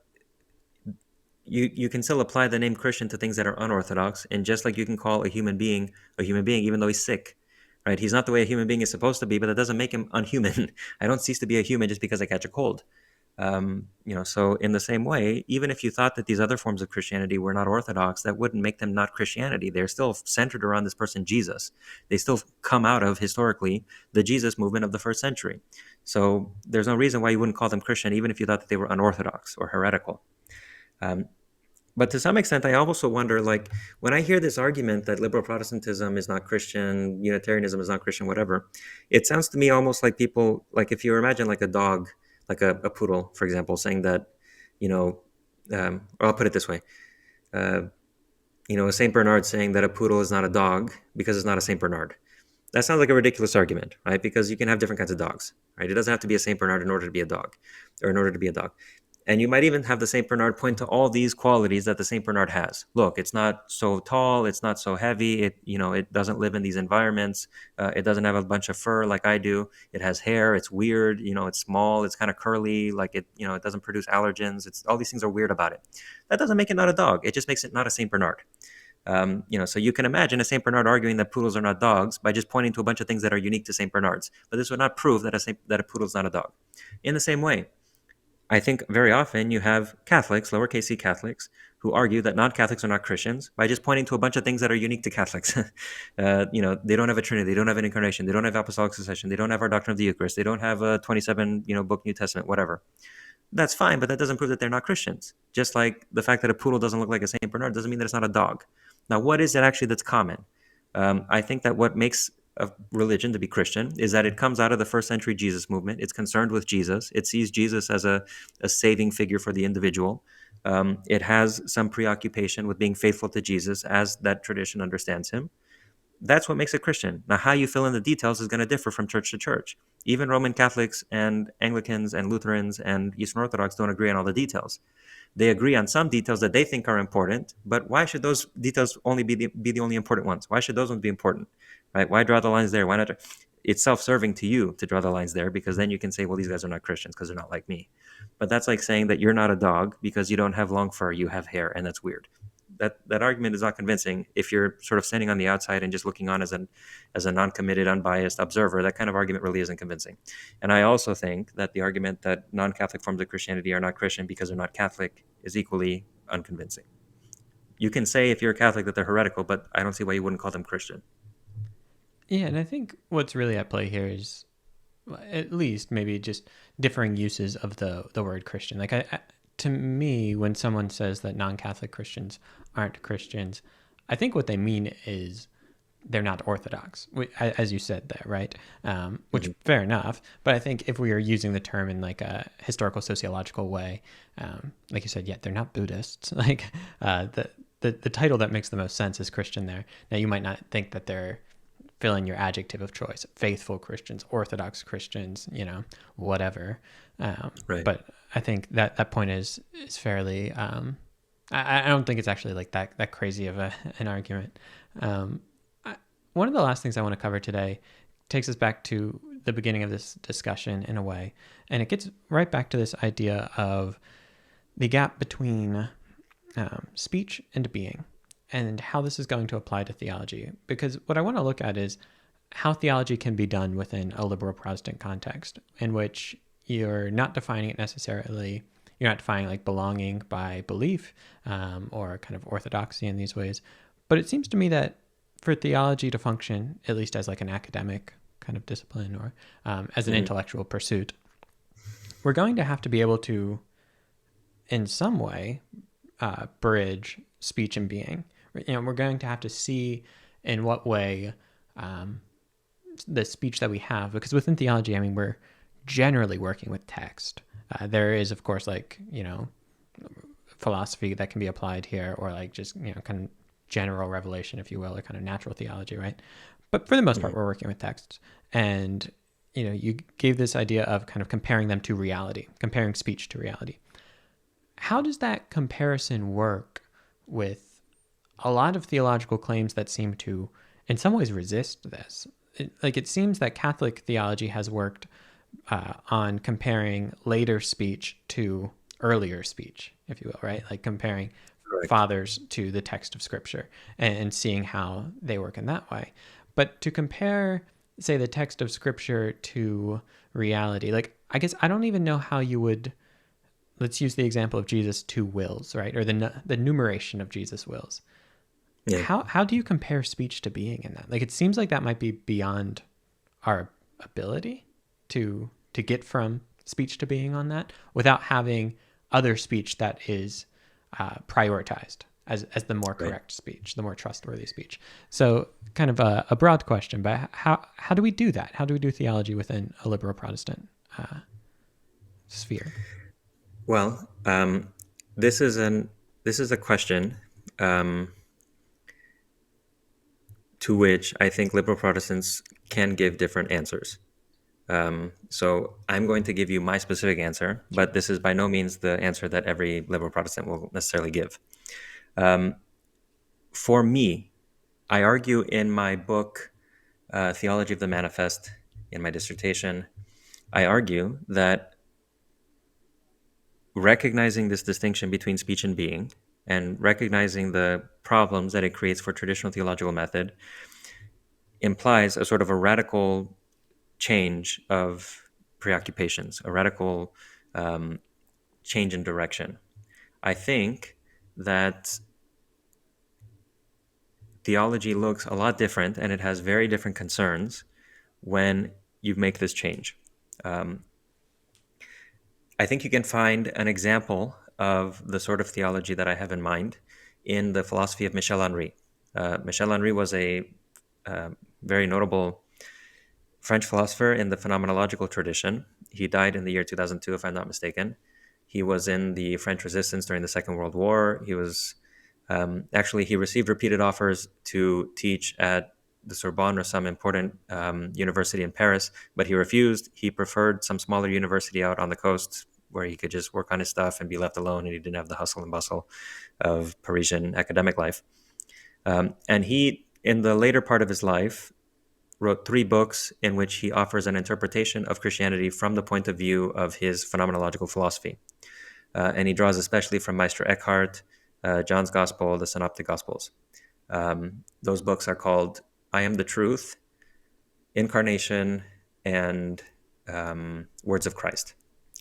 you can still apply the name Christian to things that are unorthodox, and just like you can call a human being, even though he's sick, right? He's not the way a human being is supposed to be, but that doesn't make him unhuman. I don't cease to be a human just because I catch a cold. So in the same way, even if you thought that these other forms of Christianity were not orthodox, that wouldn't make them not Christianity. They're still centered around this person, Jesus. They still come out of, historically, the Jesus movement of the first century. So there's no reason why you wouldn't call them Christian, even if you thought that they were unorthodox or heretical. But to some extent, I also wonder, like, when I hear this argument that liberal Protestantism is not Christian, Unitarianism is not Christian, whatever, it sounds to me almost like people, like if you imagine like a dog, like a poodle, for example, saying that, or I'll put it this way, a Saint Bernard saying that a poodle is not a dog because it's not a Saint Bernard. That sounds like a ridiculous argument, right? Because you can have different kinds of dogs, right? It doesn't have to be a Saint Bernard in order to be a dog, or in order to be a dog. And you might even have the Saint Bernard point to all these qualities that the Saint Bernard has. Look, it's not so tall, it's not so heavy, it doesn't live in these environments, it doesn't have a bunch of fur like I do, it has hair, it's weird, it's small, it's kind of curly, like it doesn't produce allergens. It's all these things are weird about it. That doesn't make it not a dog. It just makes it not a Saint Bernard. So you can imagine a Saint Bernard arguing that poodles are not dogs by just pointing to a bunch of things that are unique to Saint Bernards. But this would not prove that a poodle is not a dog. In the same way, I think very often you have Catholics, lowercase c Catholics, who argue that non-Catholics are not Christians by just pointing to a bunch of things that are unique to Catholics. They don't have a Trinity, they don't have an incarnation, they don't have apostolic succession, they don't have our doctrine of the Eucharist, they don't have a 27, book New Testament, whatever. That's fine, but that doesn't prove that they're not Christians. Just like the fact that a poodle doesn't look like a Saint Bernard doesn't mean that it's not a dog. Now, what is it actually that's common? I think that what makes a religion to be Christian is that it comes out of the first century Jesus movement. It's concerned with Jesus. It sees Jesus as a saving figure for the individual. It has some preoccupation with being faithful to Jesus as that tradition understands him. That's what makes it Christian. Now, how you fill in the details is going to differ from church to church. Even Roman Catholics and Anglicans and Lutherans and Eastern Orthodox don't agree on all the details. They agree on some details that they think are important, but why should those details only be the only important ones? Why should those ones be important, right? Why draw the lines there? Why not? It's self-serving to you to draw the lines there, because then you can say, well, these guys are not Christians because they're not like me. But that's like saying that you're not a dog because you don't have long fur, you have hair, and that's weird. That argument is not convincing if you're sort of standing on the outside and just looking on as a non-committed, unbiased observer. That kind of argument really isn't convincing. And I also think that the argument that non-Catholic forms of Christianity are not Christian because they're not Catholic is equally unconvincing. You can say if you're a Catholic that they're heretical, but I don't see why you wouldn't call them Christian. Yeah, and I think what's really at play here is at least maybe just differing uses of the word Christian. Like to me, when someone says that non-Catholic Christians aren't Christians, I think what they mean is they're not Orthodox, as you said there, right? Which fair enough. But I think if we are using the term in like a historical sociological way, like you said, yeah, they're not Buddhists. Like the title that makes the most sense is Christian there. Now you might not think that they're fill in your adjective of choice, faithful Christians, Orthodox Christians, whatever. Right. But I think that point is fairly, I don't think it's actually like that crazy of an argument. One of the last things I want to cover today takes us back to the beginning of this discussion in a way, and it gets right back to this idea of the gap between speech and being. and how this is going to apply to theology. Because what I want to look at is how theology can be done within a liberal Protestant context, in which you're not defining it necessarily. You're not defining like belonging by belief or kind of orthodoxy in these ways. But it seems to me that for theology to function, at least as like an academic kind of discipline or as an intellectual pursuit, we're going to have to be able to, in some way, bridge speech and being. We're going to have to see in what way the speech that we have, because within theology, I mean, we're generally working with text. There is, of course, like, philosophy that can be applied here, or like just, kind of general revelation, if you will, or kind of natural theology, right? But for the most part, we're working with texts. And, you gave this idea of kind of comparing them to reality, comparing speech to reality. How does that comparison work with a lot of theological claims that seem to, in some ways, resist this? It seems that Catholic theology has worked on comparing later speech to earlier speech, if you will, right? Like comparing fathers to the text of Scripture and seeing how they work in that way. But to compare, say, the text of Scripture to reality, like, I guess I don't even know how you would. Let's use the example of Jesus' two wills, right? Or the numeration of Jesus' wills. Yeah. How do you compare speech to being in that? Like, it seems like that might be beyond our ability to get from speech to being on that without having other speech that is prioritized as the more correct speech, the more trustworthy speech. So kind of a broad question, but how do we do that? How do we do theology within a liberal Protestant sphere? Well, this is a question to which I think liberal Protestants can give different answers. So I'm going to give you my specific answer, but this is by no means the answer that every liberal Protestant will necessarily give. For me, I argue in my book, Theology of the Manifest, in my dissertation, I argue that recognizing this distinction between speech and being, and recognizing the problems that it creates for traditional theological method, implies a sort of a radical change of preoccupations, a radical change in direction. I think that theology looks a lot different, and it has very different concerns when you make this change. I think you can find an example of the sort of theology that I have in mind in the philosophy of Michel Henry. Michel Henry was a very notable French philosopher in the phenomenological tradition. He died in the year 2002, if I'm not mistaken. He was in the French Resistance during the Second World War. He was he received repeated offers to teach at the Sorbonne or some important university in Paris, but he refused. He preferred some smaller university out on the coast where he could just work on his stuff and be left alone, and he didn't have the hustle and bustle of Parisian academic life. And he, in the later part of his life, wrote 3 books in which he offers an interpretation of Christianity from the point of view of his phenomenological philosophy. And he draws especially from Meister Eckhart, John's Gospel, the Synoptic Gospels. Those books are called I Am the Truth, Incarnation, and Words of Christ.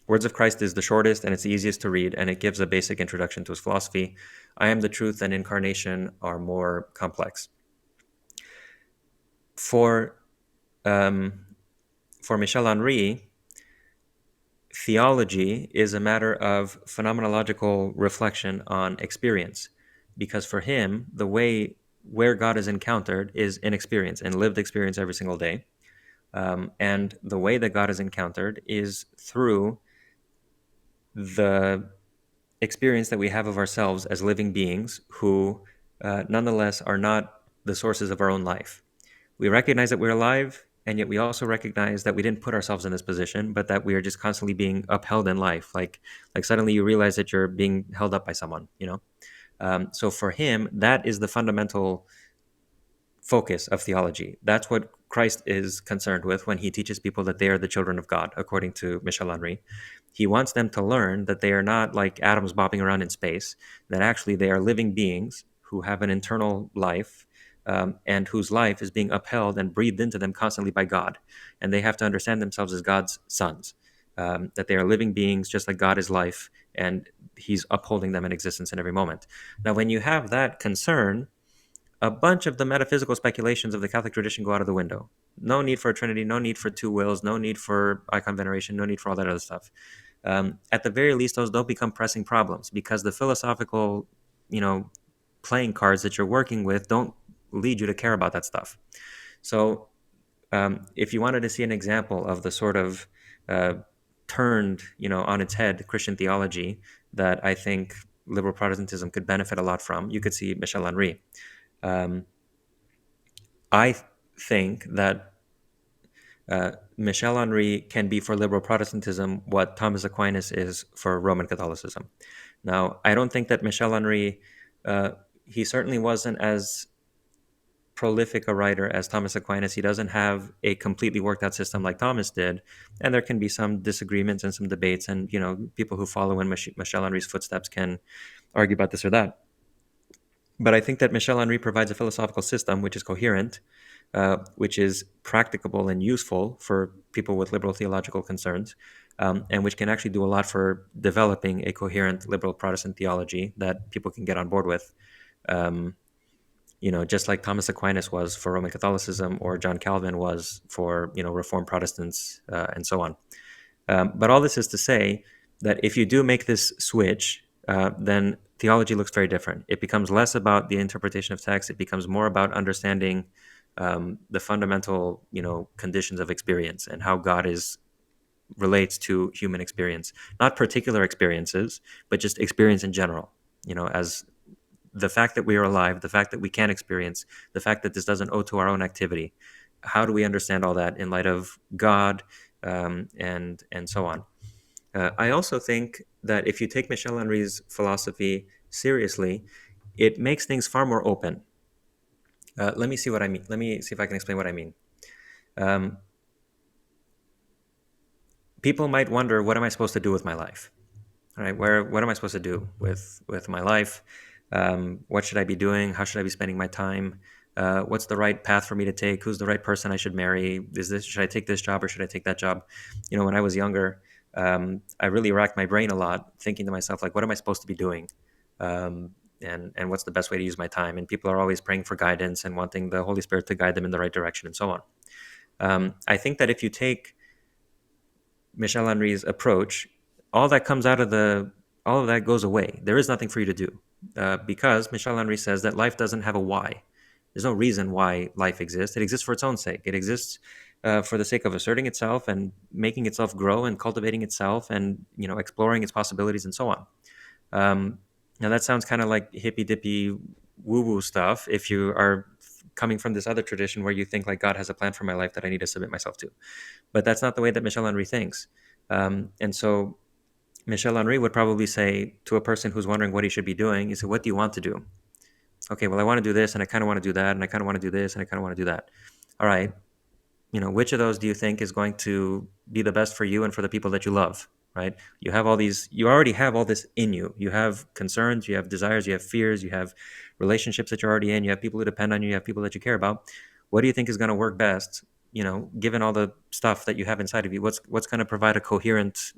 Words of Christ is the shortest and it's the easiest to read, and it gives a basic introduction to his philosophy. I Am the Truth and Incarnation are more complex. For Michel Henry, theology is a matter of phenomenological reflection on experience, because for him, the way where God is encountered is in experience, in lived experience every single day. And the way that God is encountered is through the experience that we have of ourselves as living beings who nonetheless are not the sources of our own life. We recognize that we're alive, and yet we also recognize that we didn't put ourselves in this position, but that we are just constantly being upheld in life. Like suddenly you realize that you're being held up by someone, So for him, that is the fundamental focus of theology. That's what Christ is concerned with when he teaches people that they are the children of God, according to Michel Henry. He wants them to learn that they are not like atoms bobbing around in space, that actually they are living beings who have an internal life, and whose life is being upheld and breathed into them constantly by God. And they have to understand themselves as God's sons, that they are living beings just like God is life, and He's upholding them in existence in every moment. Now, when you have that concern, a bunch of the metaphysical speculations of the Catholic tradition go out of the window. No need for a Trinity, no need for two wills, no need for icon veneration, no need for all that other stuff. At the very least, those don't become pressing problems, because the philosophical, playing cards that you're working with don't lead you to care about that stuff. So, if you wanted to see an example of the sort of turned, on its head Christian theology that I think liberal Protestantism could benefit a lot from, you could see Michel Henry. I think that Michel Henry can be for liberal Protestantism what Thomas Aquinas is for Roman Catholicism. Now, I don't think that Michel Henry, he certainly wasn't as prolific a writer as Thomas Aquinas. He doesn't have a completely worked out system like Thomas did, and there can be some disagreements and some debates, and people who follow in Michel Henry's footsteps can argue about this or that. But I think that Michel Henry provides a philosophical system which is coherent, which is practicable and useful for people with liberal theological concerns, and which can actually do a lot for developing a coherent liberal Protestant theology that people can get on board with. Just like Thomas Aquinas was for Roman Catholicism, or John Calvin was for Reformed Protestants, and so on. But all this is to say that if you do make this switch, then theology looks very different. It becomes less about the interpretation of text. It becomes more about understanding the fundamental, conditions of experience and how God relates to human experience, not particular experiences, but just experience in general. As the fact that we are alive, the fact that we can experience, the fact that this doesn't owe to our own activity. How do we understand all that in light of God, and so on? I also think that if you take Michel Henry's philosophy seriously, it makes things far more open. Let me see what I mean. Let me see if I can explain what I mean. People might wonder, what am I supposed to do with my life? All right, what am I supposed to do with my life? What should I be doing? How should I be spending my time? What's the right path for me to take? Who's the right person I should marry? Should I take this job or should I take that job? When I was younger, I really racked my brain a lot, thinking to myself, like, what am I supposed to be doing? And what's the best way to use my time? And people are always praying for guidance and wanting the Holy Spirit to guide them in the right direction, and so on. I think that if you take Michel Henry's approach, all of that goes away. There is nothing for you to do, because Michel Henry says that life doesn't have a why. There's no reason why life exists. It exists for its own sake. It exists for the sake of asserting itself and making itself grow and cultivating itself and exploring its possibilities and so on. Now that sounds kind of like hippy dippy woo woo stuff if you are coming from this other tradition where you think like God has a plan for my life that I need to submit myself to. But that's not the way that Michel Henry thinks. And so Michel Henry would probably say to a person who's wondering what he should be doing, he said, what do you want to do? Okay, well, I want to do this, and I kind of want to do that, and I kind of want to do this, and I kind of want to do that. All right, which of those do you think is going to be the best for you and for the people that you love, right? You already have all this in you. You have concerns, you have desires, you have fears, you have relationships that you're already in, you have people who depend on you, you have people that you care about. What do you think is going to work best, given all the stuff that you have inside of you? What's going to provide a coherent,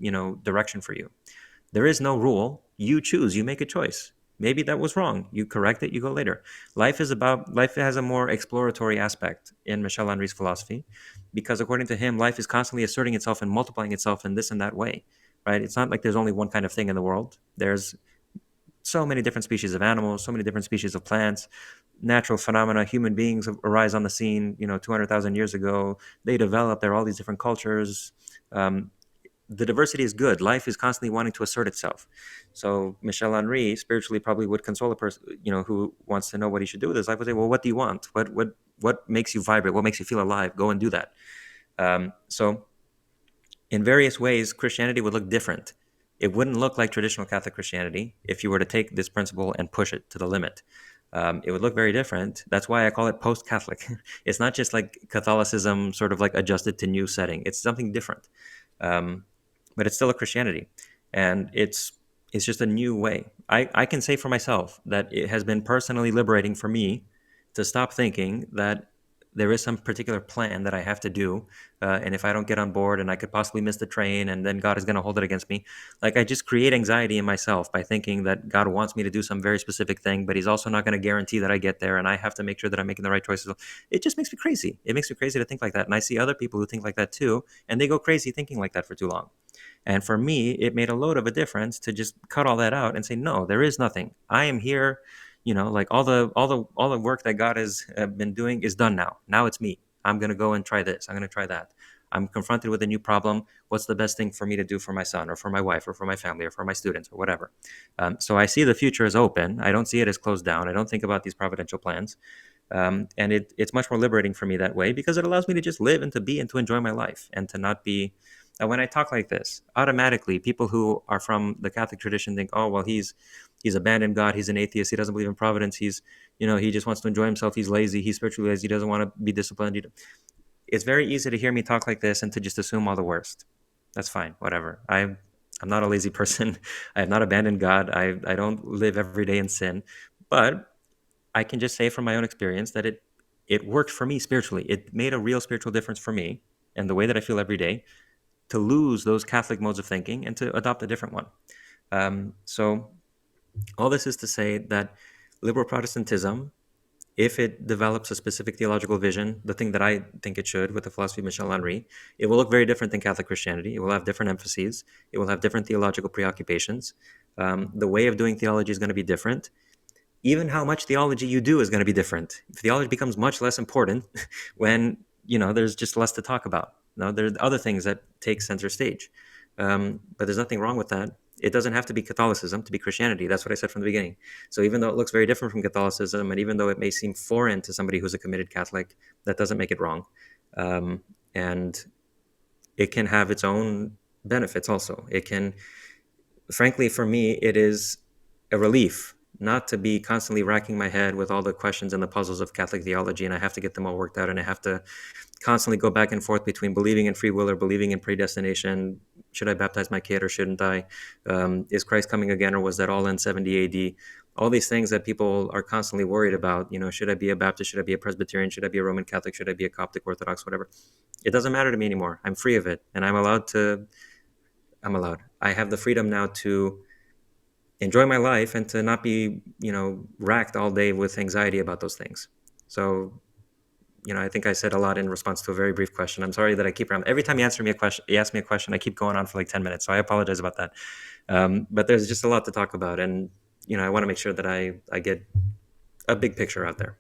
direction for you? There is no rule. You choose, you make a choice. Maybe that was wrong. You correct it, you go later. Life has a more exploratory aspect in Michel Henry's philosophy, because according to him, life is constantly asserting itself and multiplying itself in this and that way, right? It's not like there's only one kind of thing in the world. There's so many different species of animals, so many different species of plants, natural phenomena. Human beings arise on the scene, 200,000 years ago. They develop. There are all these different cultures. The diversity is good. Life is constantly wanting to assert itself. So Michel Henry spiritually probably would console a person, who wants to know what he should do with his life. Would say, well, what do you want? What makes you vibrate? What makes you feel alive? Go and do that. So in various ways, Christianity would look different. It wouldn't look like traditional Catholic Christianity if you were to take this principle and push it to the limit. It would look very different. That's why I call it post-Catholic. It's not just like Catholicism sort of like adjusted to new setting. It's something different. But it's still a Christianity. And it's It's just a new way. I can say for myself that it has been personally liberating for me to stop thinking that there is some particular plan that I have to do. And if I don't get on board and I could possibly miss the train and then God is going to hold it against me, like I just create anxiety in myself by thinking that God wants me to do some very specific thing, but he's also not going to guarantee that I get there. And I have to make sure that I'm making the right choices. It just makes me crazy. It makes me crazy to think like that. And I see other people who think like that too. And they go crazy thinking like that for too long. And for me, it made a load of a difference to just cut all that out and say, no, there is nothing. I am here. Like all the work that God has been doing is done now. Now it's me. I'm going to go and try this. I'm going to try that. I'm confronted with a new problem. What's the best thing for me to do for my son or for my wife or for my family or for my students or whatever? So I see the future as open. I don't see it as closed down. I don't think about these providential plans. And it's much more liberating for me that way because it allows me to just live and to be and to enjoy my life and to not be. When I talk like this, automatically people who are from the Catholic tradition think, oh, well, he's abandoned God. He's an atheist. He doesn't believe in providence. He just wants to enjoy himself. He's lazy. He's spiritually lazy. He doesn't want to be disciplined. It's very easy to hear me talk like this and to just assume all the worst. That's fine. Whatever. I'm not a lazy person. I have not abandoned God. I don't live every day in sin. But I can just say from my own experience that it worked for me spiritually. It made a real spiritual difference for me and the way that I feel every day to lose those Catholic modes of thinking and to adopt a different one. So all this is to say that liberal Protestantism, if it develops a specific theological vision, the thing that I think it should with the philosophy of Michel Henry, it will look very different than Catholic Christianity. It will have different emphases. It will have different theological preoccupations. The way of doing theology is going to be different. Even how much theology you do is going to be different. Theology becomes much less important when there's just less to talk about. There are other things that take center stage, but there's nothing wrong with that. It doesn't have to be Catholicism to be Christianity. That's what I said from the beginning. So even though it looks very different from Catholicism, and even though it may seem foreign to somebody who's a committed Catholic, that doesn't make it wrong. And it can have its own benefits also. It can, frankly, for me, it is a relief not to be constantly racking my head with all the questions and the puzzles of Catholic theology, and I have to get them all worked out, and I have to constantly go back and forth between believing in free will or believing in predestination. Should I baptize my kid or shouldn't I? Is Christ coming again, or was that all in 70 AD? All these things that people are constantly worried about. Should I be a Baptist? Should I be a Presbyterian? Should I be a Roman Catholic? Should I be a Coptic Orthodox? Whatever. It doesn't matter to me anymore. I'm free of it, and I'm allowed. I have the freedom now to enjoy my life and to not be, racked all day with anxiety about those things. So, I think I said a lot in response to a very brief question. I'm sorry that I keep around. Every time you ask me a question, I keep going on for like 10 minutes. So I apologize about that. But there's just a lot to talk about. And, I want to make sure that I get a big picture out there.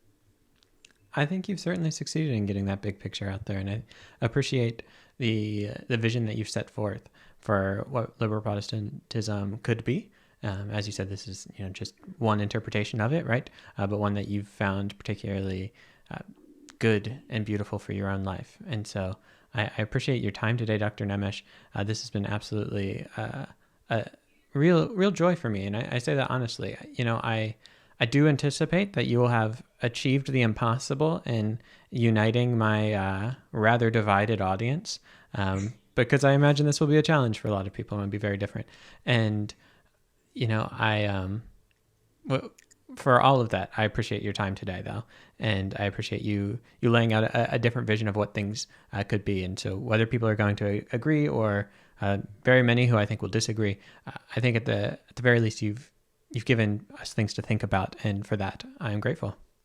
I think you've certainly succeeded in getting that big picture out there. And I appreciate the vision that you've set forth for what liberal Protestantism could be. As you said, this is just one interpretation of it, right? But one that you've found particularly good and beautiful for your own life. And so I appreciate your time today, Dr. Nemes. This has been absolutely a real joy for me, and I say that honestly. I do anticipate that you will have achieved the impossible in uniting my rather divided audience, because I imagine this will be a challenge for a lot of people and will be very different. And for all of that, I appreciate your time today, though, and I appreciate you laying out a different vision of what things could be. And so, whether people are going to agree or very many who I think will disagree, I think at the very least you've given us things to think about, and for that, I am grateful.